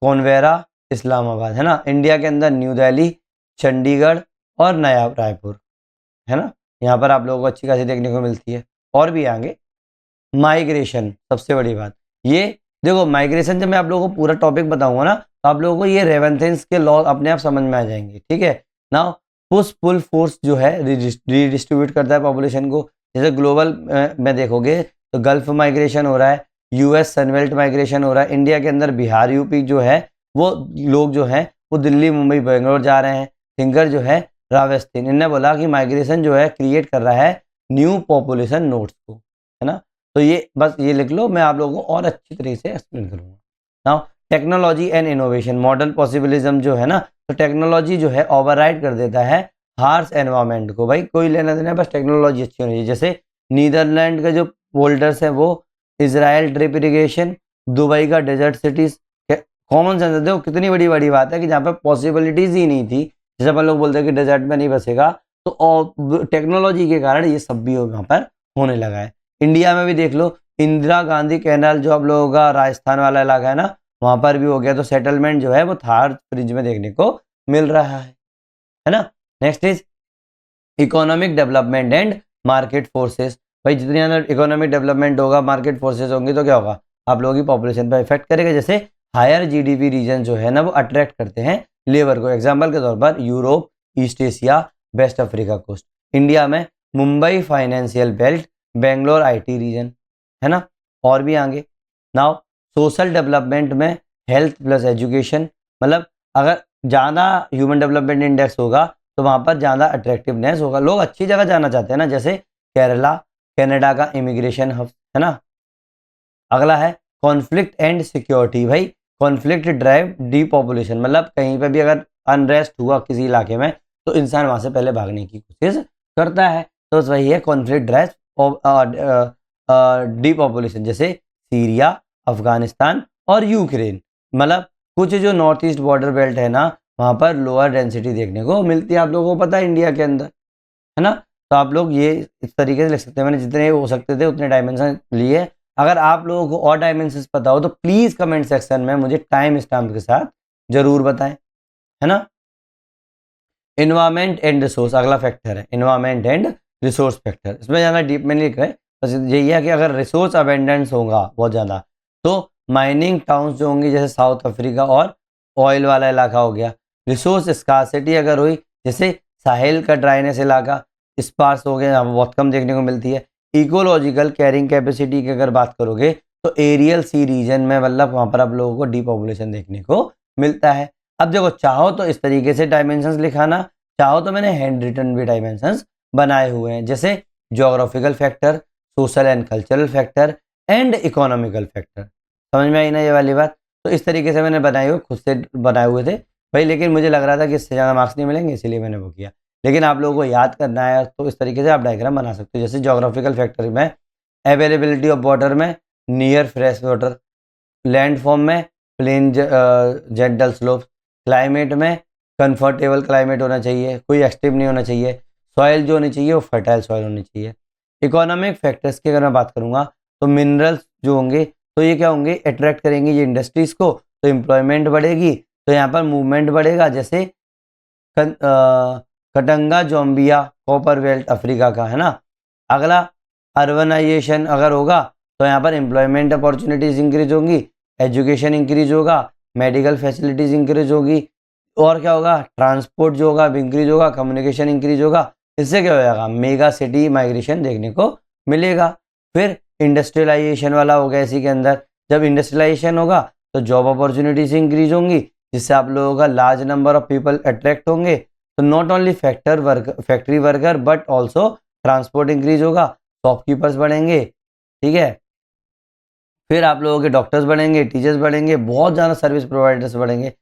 कॉनवेरा, इस्लामाबाद, है ना। इंडिया के अंदर न्यू दिल्ली, चंडीगढ़ और नया रायपुर, है ना। यहाँ पर आप लोगों को अच्छी खासी देखने को मिलती है। और भी आगे माइग्रेशन, सबसे बड़ी बात ये देखो, माइग्रेशन जब मैं आप लोगों को पूरा टॉपिक बताऊंगा ना तो आप लोगों को ये रेवेंथेंस के लॉ अपने आप समझ में आ जाएंगे, ठीक है। नाउ पुश पुल फोर्स जो है रिडिस्ट्रीब्यूट करता है पॉपुलेशन को। जैसे ग्लोबल में देखोगे तो गल्फ माइग्रेशन हो रहा है, यूएस सनवेल्ट माइग्रेशन हो रहा है। इंडिया के अंदर बिहार, यूपी जो है वो लोग जो है वो दिल्ली, मुंबई, बेंगलोर जा रहे हैं। थिंकर जो है रावेस्तीन, इन्होंने बोला कि माइग्रेशन जो है क्रिएट कर रहा है न्यू पॉपुलेशन नोड्स को, है ना। तो ये बस ये लिख लो, मैं आप लोगों को और अच्छी तरीके से एक्सप्लेन करूंगा। Now technology and innovation, modern possibilism जो है ना, तो टेक्नोलॉजी जो है ओवरराइड कर देता है हार्श एनवायरमेंट को। भाई कोई लेना देना, बस टेक्नोलॉजी अच्छी होनी चाहिए। जैसे नीदरलैंड के जो फोल्डर्स हैं वो इसराइल ड्रिप इरिगेशन, दुबई का डेजर्ट सिटीज, कॉमन सेंस देखो कितनी बड़ी बड़ी बात है कि जहाँ पे पॉसिबिलिटीज ही नहीं थी। जैसे अपन लोग बोलते हैं कि डेजर्ट में नहीं बसेगा, तो टेक्नोलॉजी के कारण ये सब भी यहाँ पर होने लगा है। इंडिया में भी देख लो, इंदिरा गांधी कैनाल जो आप लोगों का राजस्थान वाला इलाका है ना, वहां पर भी हो गया। तो सेटलमेंट जो है वो थार फ्रिज में देखने को मिल रहा है ना। Next is economic development and market forces. भाई जितनी ज़्यादा इकोनॉमिक डेवलपमेंट होगा, मार्केट फोर्सेस होंगे तो क्या होगा, आप लोगों की पॉपुलेशन पर इफेक्ट करेगा। जैसे हायर जीडीपी रीजन जो है ना वो अट्रैक्ट करते हैं लेबर को। एग्जाम्पल के तौर पर Europe, east Asia, west Africa coast. India में Mumbai financial belt, Bangalore IT region, है ना। और भी आगे नाउ सोशल डेवलपमेंट में हेल्थ प्लस एजुकेशन, मतलब अगर ज़्यादा ह्यूमन डेवलपमेंट इंडेक्स होगा तो वहाँ पर ज़्यादा अट्रैक्टिवनेस होगा, लोग अच्छी जगह जाना चाहते हैं ना। जैसे केरला, कनाडा का इमिग्रेशन हब, है ना। अगला है कॉन्फ्लिक्ट एंड सिक्योरिटी। भाई कॉन्फ्लिक्ट ड्राइव डीपॉपुलेशन, मतलब कहीं पे भी अगर अनरेस्ट हुआ किसी इलाके में तो इंसान वहां से पहले भागने की कोशिश करता है। तो वही है कॉन्फ्लिक्ट ड्राइव डीपॉपुलेशन। जैसे सीरिया, अफगानिस्तान और यूक्रेन, मतलब कुछ जो नॉर्थ ईस्ट बॉर्डर बेल्ट है ना वहाँ पर लोअर डेंसिटी देखने को मिलती है। आप लोगों को पता है इंडिया के अंदर, है ना। तो आप लोग ये इस तरीके से लिख सकते हैं। मैंने जितने हो सकते थे उतने डायमेंशन लिए। अगर आप लोगों को और डायमेंशंस पता हो तो प्लीज़ कमेंट सेक्शन में मुझे टाइम स्टैम्प के साथ जरूर बताएं, है ना। इन्वायरमेंट एंड रिसोर्स अगला फैक्टर है, इन्वायरमेंट एंड रिसोर्स फैक्टर। इसमें ज़्यादा डीप में नहीं लिख रहे, बस यही है कि अगर रिसोर्स अबेंडेंस होगा बहुत ज़्यादा तो माइनिंग टाउन्स जो होंगी जैसे साउथ अफ्रीका और ऑयल वाला इलाका हो गया। रिसोर्स स्कार्सिटी अगर हुई जैसे साहिल का ड्राइनेस इलाका, स्पार्स हो गए, यहाँ पर बहुत कम देखने को मिलती है। इकोलॉजिकल कैरिंग कैपेसिटी की अगर बात करोगे तो एरियल सी रीजन में मतलब वहाँ पर आप लोगों को डिपॉपुलेशन देखने को मिलता है। अब देखो, चाहो तो इस तरीके से डायमेंशंस लिखाना, चाहो तो मैंने हैंड रिटन भी डायमेंशंस बनाए हुए हैं, जैसे geographical factor, social and cultural factor and economical factor. समझ में आई ना ये वाली बात? तो इस तरीके से मैंने बनाए हुए, खुद से बनाए हुए थे भाई, लेकिन मुझे लग रहा था कि इससे ज़्यादा मार्क्स नहीं मिलेंगे, इसीलिए मैंने वो किया। लेकिन आप लोगों को याद करना है तो इस तरीके से आप डायग्राम बना सकते हो। जैसे ज्योग्राफिकल फैक्टर में अवेलेबिलिटी ऑफ वाटर में near fresh water, land form में प्लेन जेंटल स्लोप, क्लाइमेट में कंफर्टेबल क्लाइमेट होना चाहिए, कोई एक्सट्रीम नहीं होना चाहिए, सॉइल जो होनी चाहिए वो फर्टाइल सॉइल होनी चाहिए। इकोनॉमिक फैक्टर्स की अगर मैं बात करूँगा तो मिनरल्स जो होंगे तो ये क्या होंगे, अट्रैक्ट करेंगे ये इंडस्ट्रीज को, तो एम्प्लॉयमेंट बढ़ेगी, तो यहाँ पर मूवमेंट बढ़ेगा। जैसे कटंगा जोम्बिया कॉपर बेल्ट अफ्रीका का है ना। अगला अर्बनाइजेशन अगर होगा तो यहाँ पर एम्प्लॉयमेंट अपॉर्चुनिटीज इंक्रीज होंगी, एजुकेशन इंक्रीज होगा, मेडिकल फैसिलिटीज इंक्रीज होगी, और क्या होगा, ट्रांसपोर्ट जो होगा इंक्रीज होगा, कम्युनिकेशन इंक्रीज होगा। इससे क्या हो जाएगा, मेगा सिटी माइग्रेशन देखने को मिलेगा। फिर इंडस्ट्रियलाइजेशन वाला हो गया इसी के अंदर, जब इंडस्ट्रियलाइजेशन होगा तो जॉब अपॉर्चुनिटीज इंक्रीज होंगी, जिससे आप लोगों का large number of people attract होंगे। तो not only factory worker but also transport increase होगा, शॉपकीपर्स बढ़ेंगे, ठीक है। फिर आप लोगों के डॉक्टर्स बढ़ेंगे, टीचर्स बढ़ेंगे, बहुत ज़्यादा सर्विस प्रोवाइडर्स बढ़ेंगे,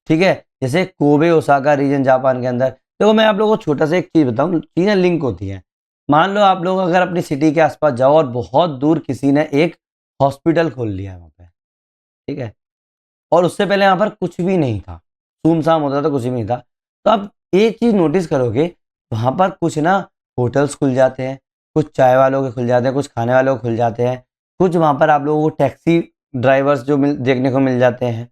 ठीक है। जैसे कोबे ओसाका रीजन जापान के अंदर, देखो मैं आप लोगों को छोटा सा एक चीज़ बताऊँ, चीज़ें लिंक होती हैं। मान लो आप लोग अगर अपनी सिटी के आसपास जाओ और बहुत दूर किसी ने एक हॉस्पिटल खोल लिया है वहाँ पे, ठीक है, और उससे पहले यहाँ पर कुछ भी नहीं था, सुमसाम होता था, कुछ भी नहीं था। तो आप एक चीज़ नोटिस करोगे, वहाँ पर कुछ ना होटल्स खुल जाते हैं, कुछ चाय वालों के खुल जाते हैं, कुछ खाने वालों के खुल जाते हैं, कुछ वहाँ पर आप लोगों को टैक्सी ड्राइवर्स जो देखने को मिल जाते हैं,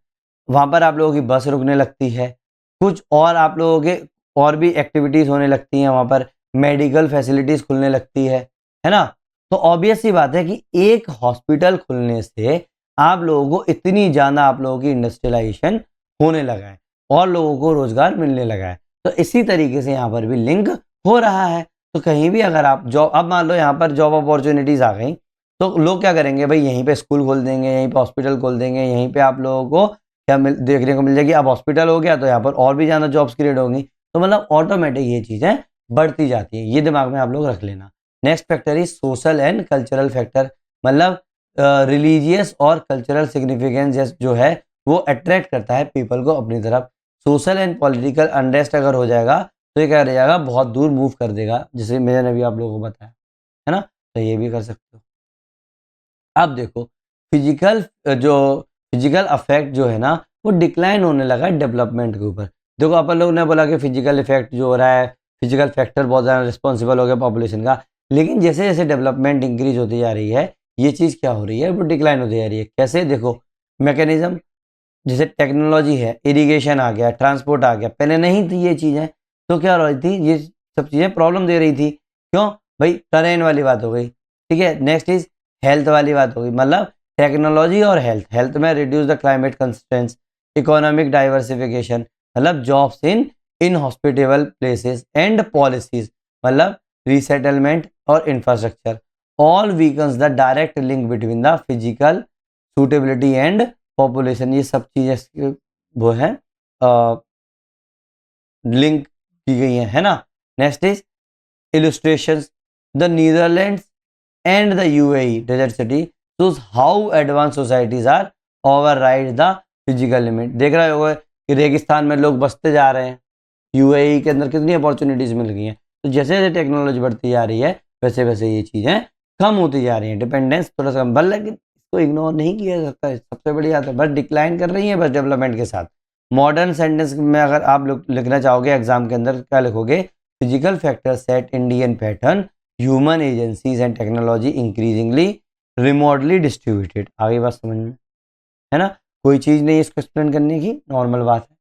वहाँ पर आप लोगों की बस रुकने लगती है, कुछ और आप लोगों के और भी एक्टिविटीज़ होने लगती हैं, वहाँ पर मेडिकल फैसिलिटीज़ खुलने लगती है ना? तो ऑब्वियस सी बात है कि एक हॉस्पिटल खुलने से आप लोगों को इतनी ज़्यादा आप लोगों की इंडस्ट्रियलाइजेशन होने लगा है और लोगों को रोज़गार मिलने लगा है। तो इसी तरीके से यहाँ पर भी लिंक हो रहा है। तो कहीं भी अगर आप जॉब, अब मान लो यहाँ पर जॉब अपॉर्चुनिटीज़ आ गई, तो लोग क्या करेंगे भाई, यहीं पे स्कूल खोल देंगे, यहीं पे हॉस्पिटल खोल देंगे, यहीं पे आप लोगों को क्या देखने को मिल जाएगी। अब हॉस्पिटल हो गया तो यहाँ पर और भी ज़्यादा जॉब्स क्रिएट होंगी, तो मतलब ऑटोमेटिक ये चीज़ें बढ़ती जाती हैं। ये दिमाग में आप लोग रख लेना। Next factor is social and cultural factor, मतलब रिलीजियस और कल्चरल सिग्निफिकेंस जो है वो अट्रैक्ट करता है पीपल को अपनी तरफ। सोशल एंड पॉलिटिकल अनरेस्ट अगर हो जाएगा तो ये क्या रहेगा, बहुत दूर मूव कर देगा, जैसे मैंने अभी आप लोगों को बताया, है ना। तो ये भी कर सकते हो। अब देखो, फिजिकल जो फिजिकल अफेक्ट जो है ना वो डिक्लाइन होने लगा है डेवलपमेंट के ऊपर। देखो अपन लोगों ने बोला कि फिजिकल इफेक्ट जो हो रहा है, फिजिकल फैक्टर बहुत ज़्यादा रिस्पॉन्सिबल हो गया पॉपुलेशन का, लेकिन जैसे जैसे डेवलपमेंट इंक्रीज होती जा रही है ये चीज़ क्या हो रही है, वो डिक्लाइन होती जा रही है। कैसे, देखो मैकेनिज्म, जैसे टेक्नोलॉजी है, इरिगेशन आ गया, ट्रांसपोर्ट आ गया, पहले नहीं थी ये चीज़ें, तो क्या हो रही थी, ये सब चीज़ें प्रॉब्लम दे रही थी। क्यों भाई, टरेन वाली बात हो गई, ठीक है। नेक्स्ट इज हेल्थ वाली बात हो गई, मतलब टेक्नोलॉजी और हेल्थ, हेल्थ में reduce the climate constraints, economic diversification, मतलब jobs in inhospitable places and policies, मतलब रीसेटलमेंट और infrastructure, all weakens the direct link between the physical suitability and population. ये सब चीज़ें वो है लिंक की गई है ना। Next is illustrations, the Netherlands and the UAE desert city shows how advanced societies are override the physical limit। देख रहे होगे कि रेगिस्तान में लोग बसते जा रहे हैं, यूएई के अंदर कितनी अपॉर्चुनिटीज मिल गई हैं। तो जैसे जैसे टेक्नोलॉजी बढ़ती जा रही है वैसे वैसे ये चीज़ें कम होती जा रही हैं, डिपेंडेंस थोड़ा सा कम, बल लेकिन इसको इग्नोर नहीं किया जाता है, सबसे बड़ी बात है, बस डिक्लाइन कर रही है बस डेवलपमेंट के साथ। मॉडर्न सेंटेंस में अगर आप लोग लिखना चाहोगे एग्जाम के अंदर क्या लिखोगे, physical factor set Indian pattern, human agencies and technology increasingly remotely distributed. आगे बात समझ में है ना, कोई चीज़ नहीं इसको एक्सप्लेन करने की, नॉर्मल बात है।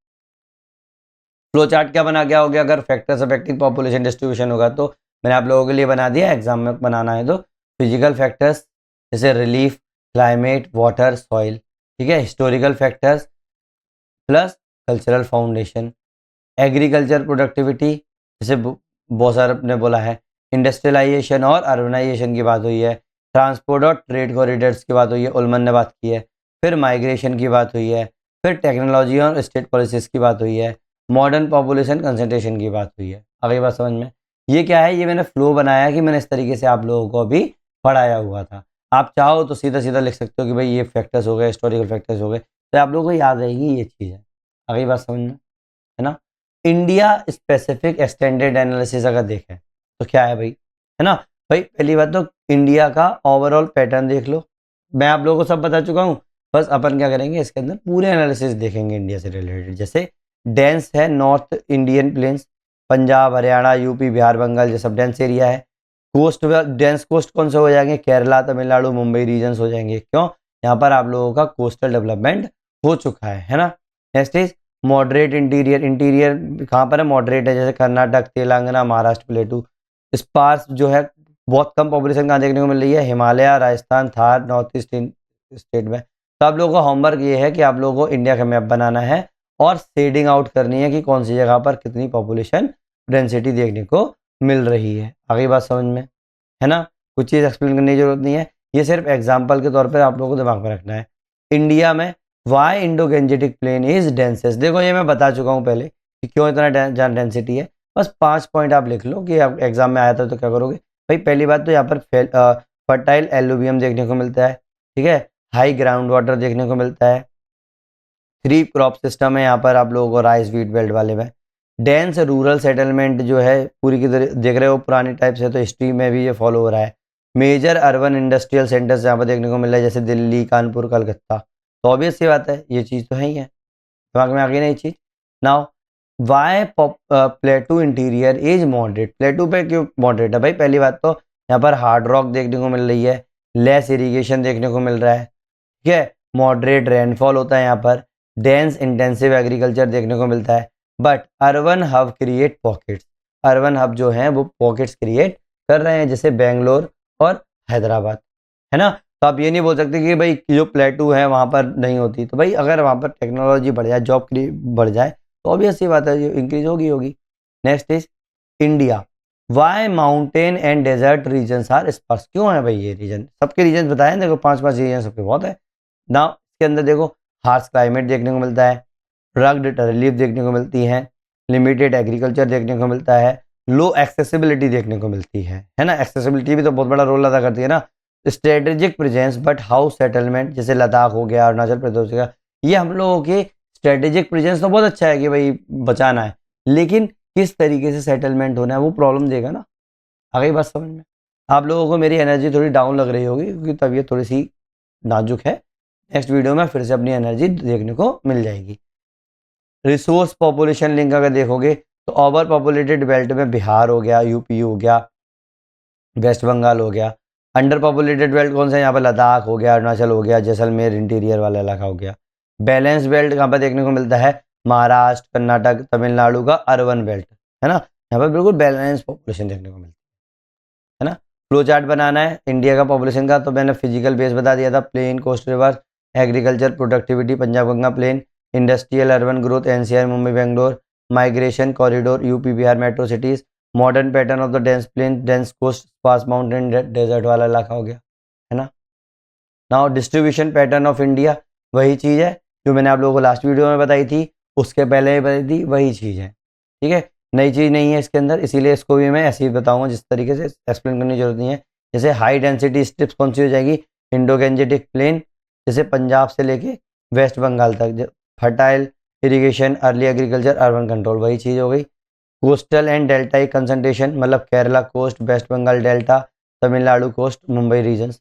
फ्लो चार्ट क्या बना गया हो गया, अगर फैक्टर्स अफेक्टिंग पॉपुलेशन डिस्ट्रीब्यूशन होगा तो मैंने आप लोगों के लिए बना दिया, एग्जाम में बनाना है तो फिजिकल फैक्टर्स जैसे रिलीफ, क्लाइमेट, वाटर, सॉइल, ठीक है। Historical factors plus cultural foundation, agriculture productivity, जैसे बहुत सारे ने बोला है इंडस्ट्रियलाइजेशन और अर्बनाइजेशन की बात हुई है, ट्रांसपोर्ट और ट्रेड कॉरिडोर्स की बात हुई है, उल्मन ने बात की है, फिर माइग्रेशन की बात हुई है, फिर टेक्नोलॉजी और स्टेट पॉलिसीज़ की बात हुई है, मॉडर्न पॉपुलेशन कंसंट्रेशन की बात हुई है। अगली बात समझ में? ये क्या है, ये मैंने फ्लो बनाया कि मैंने इस तरीके से आप लोगों को अभी पढ़ाया हुआ था। आप चाहो तो सीधा-सीधा लिख सकते हो कि भाई ये फैक्टर्स हो गए, हिस्टोरिकल फैक्टर्स हो गए, तो आप लोगों को याद रहेगी ये चीज़ है। अगली बात समझ में, है ना? इंडिया स्पेसिफिक एक्सटेंडेड एनालिसिस अगर देखें, तो क्या है भाई? है ना? भाई पहली बात तो इंडिया का ओवरऑल पैटर्न देख लो। मैं आप लोगों को सब बता चुका हूँ, बस अपन क्या करेंगे इसके अंदर पूरे एनालिसिस देखेंगे इंडिया से रिलेटेड। जैसे डेंस है north Indian plains, Punjab, Haryana, UP, Bihar, Bengal ये सब डेंस एरिया है। कोस्ट डेंस कोस्ट कौन से हो जाएंगे? केरला, तमिलनाडु, मुंबई रीजन्स हो जाएंगे। क्यों? यहाँ पर आप लोगों का कोस्टल डेवलपमेंट हो चुका है ना? Next is moderate interior. Interior कहाँ पर है? मॉडरेट है, जैसे कर्नाटक, तेलंगाना, महाराष्ट्र, प्लेटू। स्पार्स जो है बहुत कम पॉपुलेशन कहाँ देखने को मिल रही है? Himalaya, Rajasthan, Thar, north east state में। तो आप लोगों का होमवर्क ये है कि आप लोगों को इंडिया का मैप बनाना है और शेडिंग आउट करनी है कि कौन सी जगह पर कितनी पॉपुलेशन डेंसिटी देखने को मिल रही है। आगे बात समझ में, है ना? कुछ चीज़ एक्सप्लेन करने की जरूरत नहीं है, ये सिर्फ एग्जाम्पल के तौर पर आप लोगों को दिमाग में रखना है। इंडिया में why Indo Gangetic plain is densest, देखो ये मैं बता चुका हूँ पहले कि क्यों इतना डेंसिटी है। बस 5 पॉइंट आप लिख लो कि आप एग्जाम में आया था तो क्या करोगे भाई। पहली बात तो यहाँ पर फर्टाइल एलुवियम देखने को मिलता है, ठीक है, हाई ग्राउंड वाटर देखने को मिलता है, 3 क्रॉप सिस्टम है यहाँ पर आप लोगों को राइस व्हीट बेल्ट वाले में। डेंस रूरल सेटलमेंट जो है पूरी की तरह देख रहे हो पुरानी टाइप से, तो हिस्ट्री में भी ये फॉलो हो रहा है। मेजर अर्बन इंडस्ट्रियल सेंटर्स यहाँ पर देखने को मिल रहा है, जैसे दिल्ली, कानपुर, कलकत्ता। तो ऑब्वियस सी बात है, ये चीज़ तो है ही है, दिमाग में आ गई ना ये चीज़। Now why plateau interior is moderate, plateau पे क्यों मॉडरेट है भाई? पहली बात तो यहाँ पर हार्ड रॉक देखने को मिल रही है, लेस इरिगेशन देखने को मिल रहा है, ठीक है, मॉडरेट रेनफॉल होता है यहाँ पर, डेंस इंटेंसिव एग्रीकल्चर देखने को मिलता है। But urban hub create pockets, urban hub जो हैं वो पॉकेट्स क्रिएट कर रहे हैं, जैसे बेंगलोर और हैदराबाद, है ना? तो आप ये नहीं बोल सकते कि भाई जो प्लेटू है वहाँ पर नहीं होती। तो भाई अगर वहाँ पर टेक्नोलॉजी बढ़ जाए, जॉब बढ़ जाए, तो ऑब्वियस सी बात है जो इंक्रीज होगी। Next is India, why mountain and desert regions are sparse, क्यों है भाई ये रीजन? सबके रीजन बताए, देखो 5-5 रीजन सबके बहुत है ना। इसके अंदर देखो हार्श क्लाइमेट देखने को मिलता है, रग्ड रिलीफ देखने को मिलती है, लिमिटेड एग्रीकल्चर देखने को मिलता है, लो एक्सेसिबिलिटी देखने को मिलती है ना? एक्सेसिबिलिटी भी तो बहुत बड़ा रोल अदा करती है ना। Strategic presence but how settlement, जैसे लद्दाख हो गया, अरुणाचल प्रदेश हो गया, ये हम लोगों के स्ट्रेटेजिक प्रेजेंस तो बहुत अच्छा है कि भाई बचाना है, लेकिन किस तरीके से सेटलमेंट होना है वो प्रॉब्लम देगा ना। आ गई बात समझ में? आप लोगों को मेरी एनर्जी थोड़ी डाउन लग रही होगी क्योंकि तबीयत थोड़ी सी नाजुक है। नेक्स्ट वीडियो में फिर से अपनी एनर्जी देखने को मिल जाएगी। रिसोर्स पॉपुलेशन लिंक अगर देखोगे तो ओवर पॉपुलेटेड बेल्ट में बिहार हो गया, यूपी हो गया, वेस्ट बंगाल हो गया। अंडर पॉपुलेटेड बेल्ट कौन सा है? यहाँ पर लद्दाख हो गया, अरुणाचल हो गया, जैसलमेर इंटीरियर वाला इलाका हो गया। बैलेंस बेल्ट कहाँ पर देखने को मिलता है? महाराष्ट्र, कर्नाटक, तमिलनाडु का अर्बन बेल्ट, है ना? यहाँ पर बिल्कुल बैलेंस पॉपुलेशन देखने को मिलती है ना। फ्लो चार्ट बनाना है इंडिया का पॉपुलेशन का, तो मैंने फिजिकल बेस बता दिया था, plain, coast, river, agriculture, productivity, Punjab Ganga plain, industrial urban growth, NCR, Mumbai, Bangalore, migration corridor, UP, Bihar, metro cities, modern pattern of the dense plain, dense coast, पास माउंटेन, डेजर्ट वाला इलाका हो गया, है ना। Now distribution pattern of India, वही चीज़ है जो मैंने आप लोगों को लास्ट वीडियो में बताई थी, उसके पहले भी बताई थी, वही चीज़ है, ठीक है, नई चीज़ नहीं है इसके अंदर, इसीलिए इसको भी मैं ऐसे ही बताऊंगा जिस तरीके से, एक्सप्लेन करने की जरूरत नहीं है। जैसे हाई डेंसिटी स्ट्रिप्स कौन सी हो जाएगी? इंडो गेंजेटिक प्लेन, जैसे पंजाब से लेके वेस्ट बंगाल तक, fertile irrigation, early agriculture, urban control, वही चीज़ हो गई। कोस्टल एंड डेल्टाई कंसंट्रेशन, मतलब Kerala coast, West Bengal delta, Tamil Nadu coast, Mumbai regions.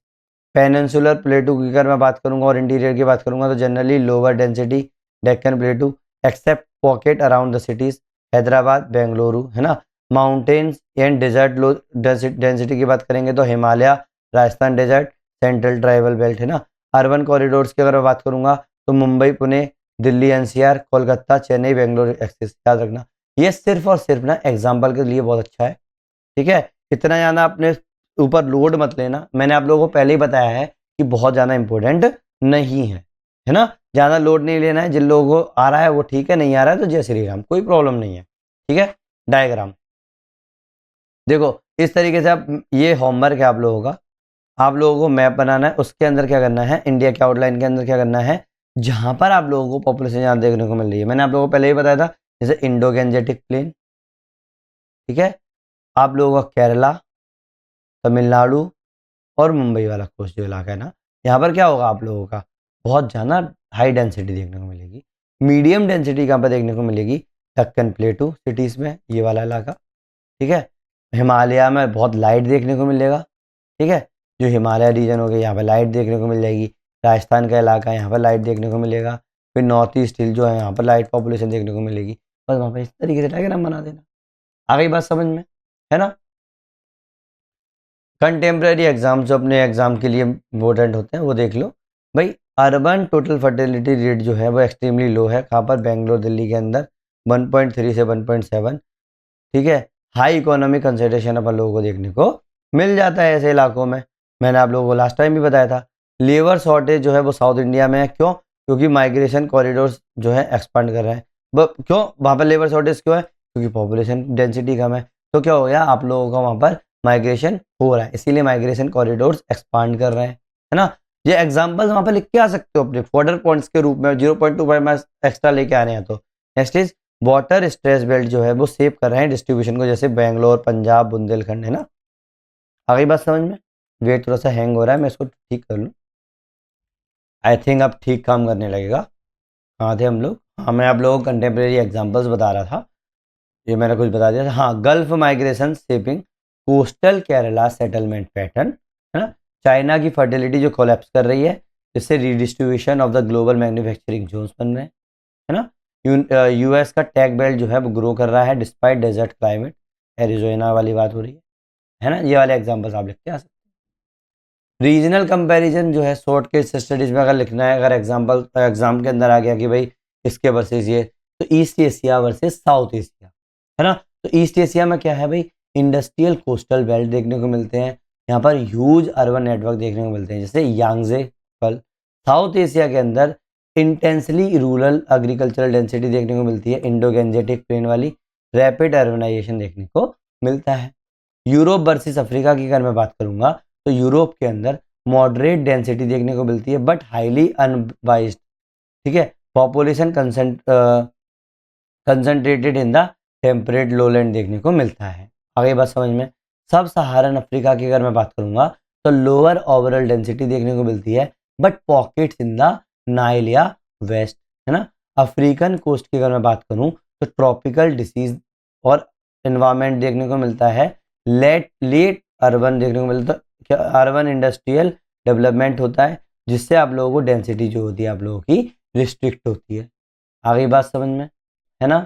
Peninsular plateau की अगर मैं बात करूंगा और इंटीरियर की बात करूंगा तो generally lower density Deccan plateau except pocket around the cities, Hyderabad, Bengaluru, है ना। Mountains and desert low density की बात करेंगे तो Himalaya, Rajasthan desert, central tribal belt, है ना। अर्बन कॉरिडोर्स की अगर मैं बात करूंगा तो मुंबई, पुणे, दिल्ली एनसीआर, कोलकाता, चेन्नई, बेंगलोर एक्सिस, याद रखना। ये सिर्फ और सिर्फ ना एग्जाम्पल के लिए बहुत अच्छा है, ठीक है। इतना ज़्यादा अपने ऊपर लोड मत लेना, मैंने आप लोगों को पहले ही बताया है कि बहुत ज़्यादा इंपॉर्टेंट नहीं है ना। ज़्यादा लोड नहीं लेना है, जिन लोगों को आ रहा है वो ठीक है, नहीं आ रहा है तो जय श्री राम, कोई प्रॉब्लम नहीं है, ठीक है। डायग्राम देखो, इस तरीके से आप, ये होमवर्क है आप लोगों का, आप लोगों को मैप बनाना है, उसके अंदर क्या करना है, इंडिया के आउटलाइन के अंदर क्या करना है, जहां पर आप लोगों को पॉपुलेशन यहाँ देखने को मिल रही है, मैंने आप लोगों को पहले ही बताया था, जैसे इंडो गैंजेटिक प्लेन, ठीक है, आप लोगों का केरला, तमिलनाडु और मुंबई वाला कोस्ट जो इलाका है ना, यहाँ पर क्या होगा आप लोगों का, बहुत ज़्यादा हाई डेंसिटी देखने को मिलेगी। मीडियम डेंसिटी कहाँ पर देखने को मिलेगी, दक्कन प्लेटू सिटीज़ में, ये वाला इलाका, ठीक है। हिमालय में बहुत लाइट देखने को मिलेगा, ठीक है, जो हिमालय रीजन हो गया यहाँ पर लाइट देखने को मिल जाएगी। राजस्थान का इलाका है, यहाँ पर लाइट देखने को मिलेगा। फिर नॉर्थ ईस्ट हिल जो है, यहाँ पर लाइट पॉपुलेशन देखने को मिलेगी। बस वहाँ पर इस तरीके से डायग्राम बना देना। आ गई बात समझ में, है ना। कंटेम्प्रेरी एग्जाम जो अपने एग्जाम के लिए इम्पोर्टेंट होते हैं वो देख लो भाई। अर्बन टोटल फर्टिलिटी रेट जो है वो एक्सट्रीमली लो है, कहाँ पर, बेंगलोर दिल्ली के अंदर 1.3 से 1.7, ठीक है। हाई इकोनॉमिक कंसंट्रेशन अपन लोगों को देखने को मिल जाता है ऐसे इलाकों में। मैंने आप लोगों को लास्ट टाइम भी बताया था। लेबर शॉर्टेज जो है वो साउथ इंडिया में है, क्यों, क्योंकि माइग्रेशन कॉरिडोर्स जो है एक्सपांड कर रहे हैं। क्यों वहाँ पर लेबर शॉर्टेज क्यों है, क्योंकि पॉपुलेशन डेंसिटी कम है। तो क्या हो गया, आप लोगों का वहाँ पर माइग्रेशन हो रहा है, इसीलिए माइग्रेशन कॉरिडोर्स एक्सपांड कर रहे हैं, है ना। ये एग्जाम्पल्स वहाँ पर लिख के आ सकते हो अपने फॉर्डर पॉइंट्स के रूप में, 0.25 मार्क्स एक्स्ट्रा लेके आ रहे हैं। तो next is water stress belt जो है वो सेव कर रहे हैं डिस्ट्रीब्यूशन को, जैसे बेंगलोर, पंजाब, बुंदेलखंड, है ना। आ गई बात समझ में। वेट थोड़ा सा हैंग हो रहा है, मैं इसको ठीक कर लूँ। आई थिंक अब ठीक काम करने लगेगा। कहाँ थे हम लोग, हाँ मैं आप लोगों को कंटेम्प्रेरी एग्जांपल्स बता रहा था, ये मैंने कुछ बता दिया था। हाँ, gulf migration shaping coastal Kerala settlement pattern, है ना। चाइना की फर्टिलिटी जो कोलैप्स कर रही है, जिससे redistribution of the global manufacturing zones बन रहे हैं, है ना। यूएस का टेक बेल्ट जो है वो ग्रो कर रहा है डिस्पाइट डेजर्ट क्लाइमेट, एरिजोना वाली बात हो रही है ना। ये वाले एग्जांपल्स आप लिख के आ सकते हैं। रीजनल कंपैरिजन जो है शॉर्ट केस स्टडीज में अगर लिखना है, अगर एग्जांपल एग्जाम के अंदर आ गया कि भाई इसके वर्सेस ये, तो east Asia versus south Asia, है ना। तो ईस्ट एशिया में क्या है भाई, इंडस्ट्रियल कोस्टल बेल्ट देखने को मिलते हैं, यहाँ पर ह्यूज अर्बन नेटवर्क देखने को मिलते हैं, जैसे यांगजे फल। साउथ एशिया के अंदर इंटेंसली रूरल एग्रीकल्चरल डेंसिटी देखने को मिलती है, इंडो गैंजेटिक प्लेन वाली, रैपिड अर्बनाइजेशन देखने को मिलता है। यूरोप वर्सेस अफ्रीका की अगर मैं बात करूंगा, तो यूरोप के अंदर मॉडरेट डेंसिटी देखने को मिलती है बट हाईली अनबाइस्ड, ठीक है। Population concentrated in the temperate lowland देखने को मिलता है। आगे बात समझ में। सब सहारन अफ्रीका की अगर मैं बात करूंगा, तो लोअर ओवरऑल डेंसिटी देखने को मिलती है but pockets in the Nile या वेस्ट, है ना। अफ्रीकन कोस्ट की अगर मैं बात करूं, तो ट्रॉपिकल डिसीज और एनवायरमेंट देखने को मिलता है। लेट लेट अर्बन देखने को मिलता है, क्या अर्बन इंडस्ट्रियल डेवलपमेंट होता है, जिससे आप लोगों को डेंसिटी जो होती है आप लोगों की रिस्ट्रिक्ट होती है। आगे बात समझ में, है ना।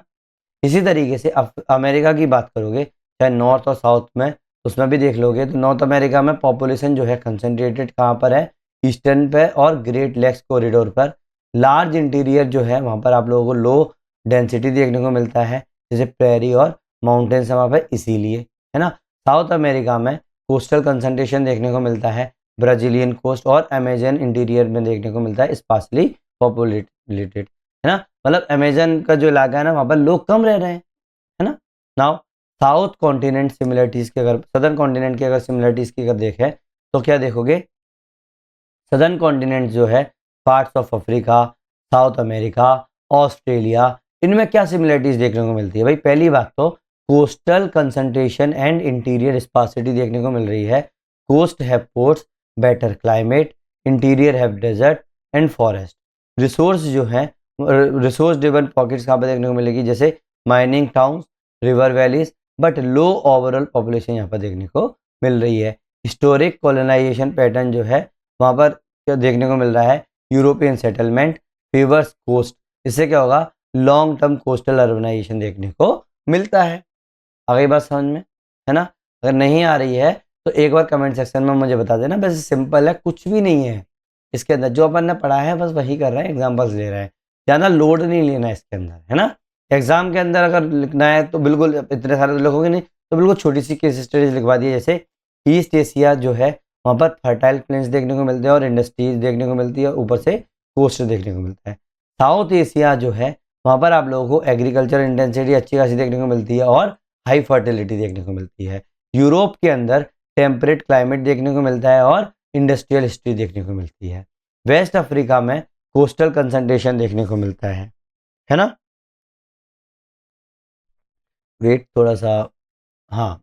इसी तरीके से अमेरिका की बात करोगे, चाहे नॉर्थ और साउथ में, उसमें भी देख लोगे, तो नॉर्थ अमेरिका में पॉपुलेशन जो है कंसंट्रेटेड कहाँ पर है, ईस्टर्न पे और ग्रेट लेक्स कॉरिडोर पर। लार्ज इंटीरियर जो है वहाँ पर आप लोगों को लो डेंसिटी देखने को मिलता है, जैसे प्रेरी और माउंटेन्स वहाँ पर, इसीलिए, है ना। साउथ अमेरिका में कोस्टल कंसंट्रेशन देखने को मिलता है, ब्राजीलियन कोस्ट और अमेजन इंटीरियर में देखने को मिलता है, स्पार्सली पॉपुलेटेड, है ना। मतलब अमेजन का जो इलाका है ना, वहाँ पर लोग कम रह रहे हैं, है ना। नाउ साउथ कॉन्टिनेंट सिमिलरिटीज की अगर, सदर्न कॉन्टिनेंट की अगर सिमिलरिटीज की अगर देखें, तो क्या देखोगे, सदर्न कॉन्टिनेंट जो है, parts of Africa, south America, Australia, इनमें क्या सिमिलरिटीज देखने को मिलती है भाई। पहली बात तो coastal concentration and interior sparsity देखने को मिल रही है। Coast have ports, better climate, interior have desert and forest. Resource जो है, रिसोर्स ड्रिवन पॉकेट्स कहाँ पर देखने को मिलेगी, जैसे mining towns, river valleys, but low overall population यहाँ पर देखने को मिल रही है। हिस्टोरिक कॉलोनाइजेशन पैटर्न जो है, वहाँ पर क्या देखने को मिल रहा है, यूरोपियन सेटलमेंट फेवर्स कोस्ट, इससे क्या होगा, लॉन्ग टर्म कोस्टल अर्बनाइजेशन देखने को मिलता है। आ गई बात समझ में, है ना। अगर नहीं आ रही है तो एक बार कमेंट सेक्शन में मुझे बता देना। वैसे सिंपल है, कुछ भी नहीं है इसके अंदर, जो अपन ने पढ़ा है बस वही कर रहे हैं, एग्जाम्पल्स ले रहे हैं, ज़्यादा लोड नहीं लेना है इसके अंदर, है ना। एग्जाम के अंदर अगर लिखना है तो बिल्कुल इतने सारे तो लिखोगे नहीं, तो बिल्कुल छोटी सी केस स्टडीज लिखवा दी, जैसे ईस्ट एशिया जो है वहाँ पर फर्टाइल प्लेन्स देखने को मिलते हैं और इंडस्ट्रीज देखने को मिलती है, ऊपर से कोस्ट देखने को मिलता है। साउथ एशिया जो है वहाँ पर आप लोगों को एग्रीकल्चर इंटेंसिटी अच्छी खासी देखने को मिलती है और हाई फर्टिलिटी देखने को मिलती है। यूरोप के अंदर टेम्परेट क्लाइमेट देखने को मिलता है और इंडस्ट्रियल हिस्ट्री देखने को मिलती है। वेस्ट अफ्रीका में कोस्टल कंसंट्रेशन देखने को मिलता है ना। वेट थोड़ा सा, हाँ,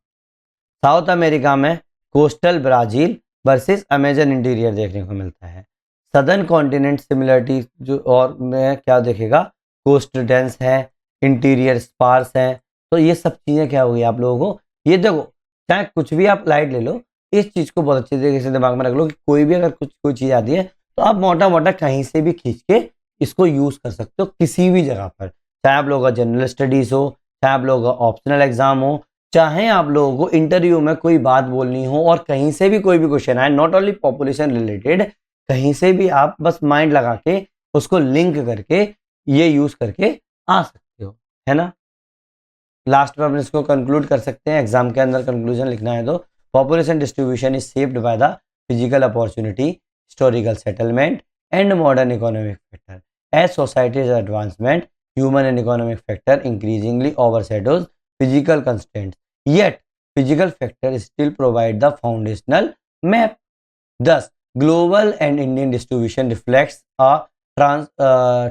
साउथ अमेरिका में coastal Brazil versus Amazon interior देखने को मिलता है। सदर्न कॉन्टिनेंट सिमिलरिटी जो और में क्या देखेगा, कोस्ट डेंस है, इंटीरियर स्पार्स है। तो ये सब चीज़ें क्या होगी आप लोगों को, ये देखो चाहे कुछ भी आप लाइट ले लो, इस चीज़ को बहुत अच्छी तरीके से दिमाग में रख लो कि कोई भी अगर कोई चीज़ आती है तो आप मोटा मोटा कहीं से भी खींच के इसको यूज़ कर सकते हो किसी भी जगह पर, चाहे आप लोगों का जनरल स्टडीज़ हो, चाहे आप लोगों का ऑप्शनल एग्जाम हो, चाहे आप लोगों को इंटरव्यू में कोई बात बोलनी हो और कहीं से भी कोई भी क्वेश्चन आए, नॉट ओनली पॉपुलेशन रिलेटेड, कहीं से भी आप बस माइंड लगा के उसको लिंक करके ये यूज करके आ सकते हो, है ना। लास्ट में अपन इसको कंक्लूड कर सकते हैं, एग्जाम के अंदर कंक्लूजन लिखना है तो population distribution is shaped by the physical opportunity, historical settlement and modern economic factor. As societies advancement, human and economic factor increasingly overshadows physical constraints, yet physical factors still provide the foundational map. Thus, global and Indian distribution reflects a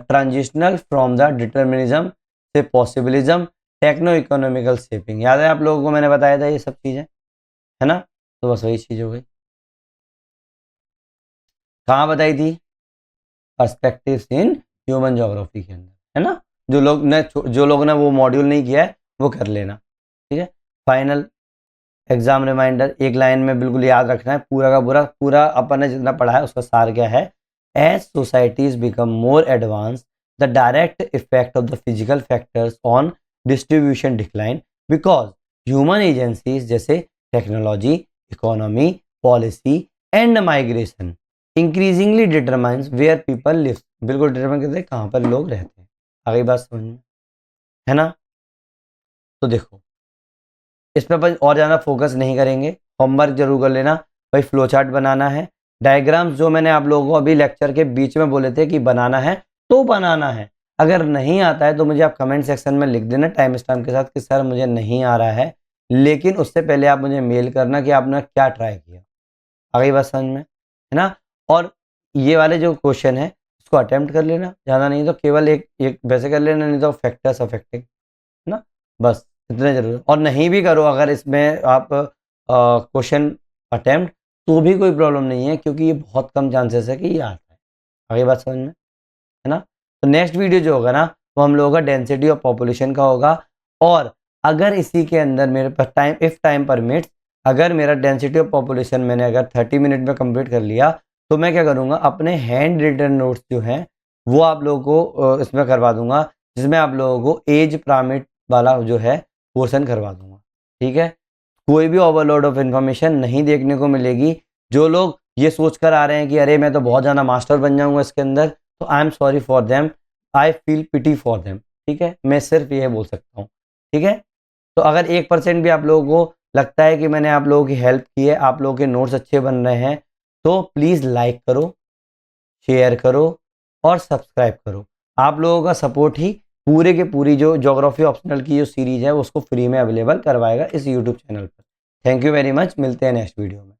transitional from the determinism से possibilism, techno-economical shaping. याद है आप लोगों को मैंने बताया था ये सब चीजें, है ना। तो बस वही चीज हो गई। कहाँ बताई थी, पर्सपेक्टिव्स इन ह्यूमन ज्योग्राफी के अंदर, है ना। जो लोग ने वो मॉड्यूल नहीं किया है वो कर लेना, ठीक है। फाइनल एग्जाम रिमाइंडर, एक लाइन में बिल्कुल याद रखना है, पूरा का पूरा अपन ने जितना पढ़ा है उसका सार क्या है। As societies become more advance, the direct effect of the physical factors on distribution decline, because human agencies जैसे technology, economy, policy and migration increasingly determines where people live. बिल्कुल डिटरमाइन करते हैं कहाँ पर लोग रहते हैं। आगे बात समझ में, है ना। तो देखो इस पर अपन और ज़्यादा फोकस नहीं करेंगे, होमवर्क जरूर कर लेना भाई। फ्लो चार्ट बनाना है, डायग्राम्स जो मैंने आप लोगों को अभी लेक्चर के बीच में बोले थे कि बनाना है तो बनाना है। अगर नहीं आता है तो मुझे आप कमेंट सेक्शन में लिख देना टाइम स्टैम्प के साथ कि सर मुझे नहीं आ रहा है, लेकिन उससे पहले आप मुझे मेल करना कि आपने क्या ट्राई किया। आगे बात समझ में, है ना। और ये वाले जो क्वेश्चन है उसको अटेम्प्ट कर लेना, ज़्यादा नहीं तो केवल एक वैसे कर लेना, नहीं तो फैक्टर्स अफेक्टिंग, है ना। बस इतने जरूर, और नहीं भी करो अगर इसमें आप क्वेश्चन अटेम्प्ट तो भी कोई प्रॉब्लम नहीं है, क्योंकि ये बहुत कम चांसेस है कि ये आता है। आगे बात समझ में, है ना। तो नेक्स्ट वीडियो जो होगा ना वो हम लोगों का डेंसिटी ऑफ पॉपुलेशन का होगा। और अगर इसी के अंदर मेरे पास टाइम, इफ टाइम परमिट्स, अगर मेरा डेंसिटी ऑफ पॉपुलेशन मैंने अगर 30 मिनट में कंप्लीट कर लिया तो मैं क्या करूँगा, अपने हैंड रिटन नोट्स जो हैं वो आप लोगों को इसमें करवा दूंगा, जिसमें आप लोगों को एज पिरामिड वाला जो है पोर्शन करवा दूंगा, ठीक है। कोई भी ओवरलोड ऑफ इन्फॉर्मेशन नहीं देखने को मिलेगी। जो लोग ये सोच कर आ रहे हैं कि अरे मैं तो बहुत ज़्यादा मास्टर बन जाऊंगा इसके अंदर, तो I am sorry for them, I feel pity for them, ठीक है। मैं सिर्फ ये बोल सकता हूँ, ठीक है। तो अगर 1% भी आप लोगों को लगता है कि मैंने आप लोगों की हेल्प की है, आप लोगों के नोट्स अच्छे बन रहे हैं, तो प्लीज़ लाइक करो, शेयर करो और सब्सक्राइब करो। आप लोगों का सपोर्ट ही पूरे के पूरी जो ज्योग्राफी ऑप्शनल की जो सीरीज है उसको फ्री में अवेलेबल करवाएगा इस यूट्यूब चैनल पर। थैंक यू वेरी मच, मिलते हैं नेक्स्ट वीडियो में।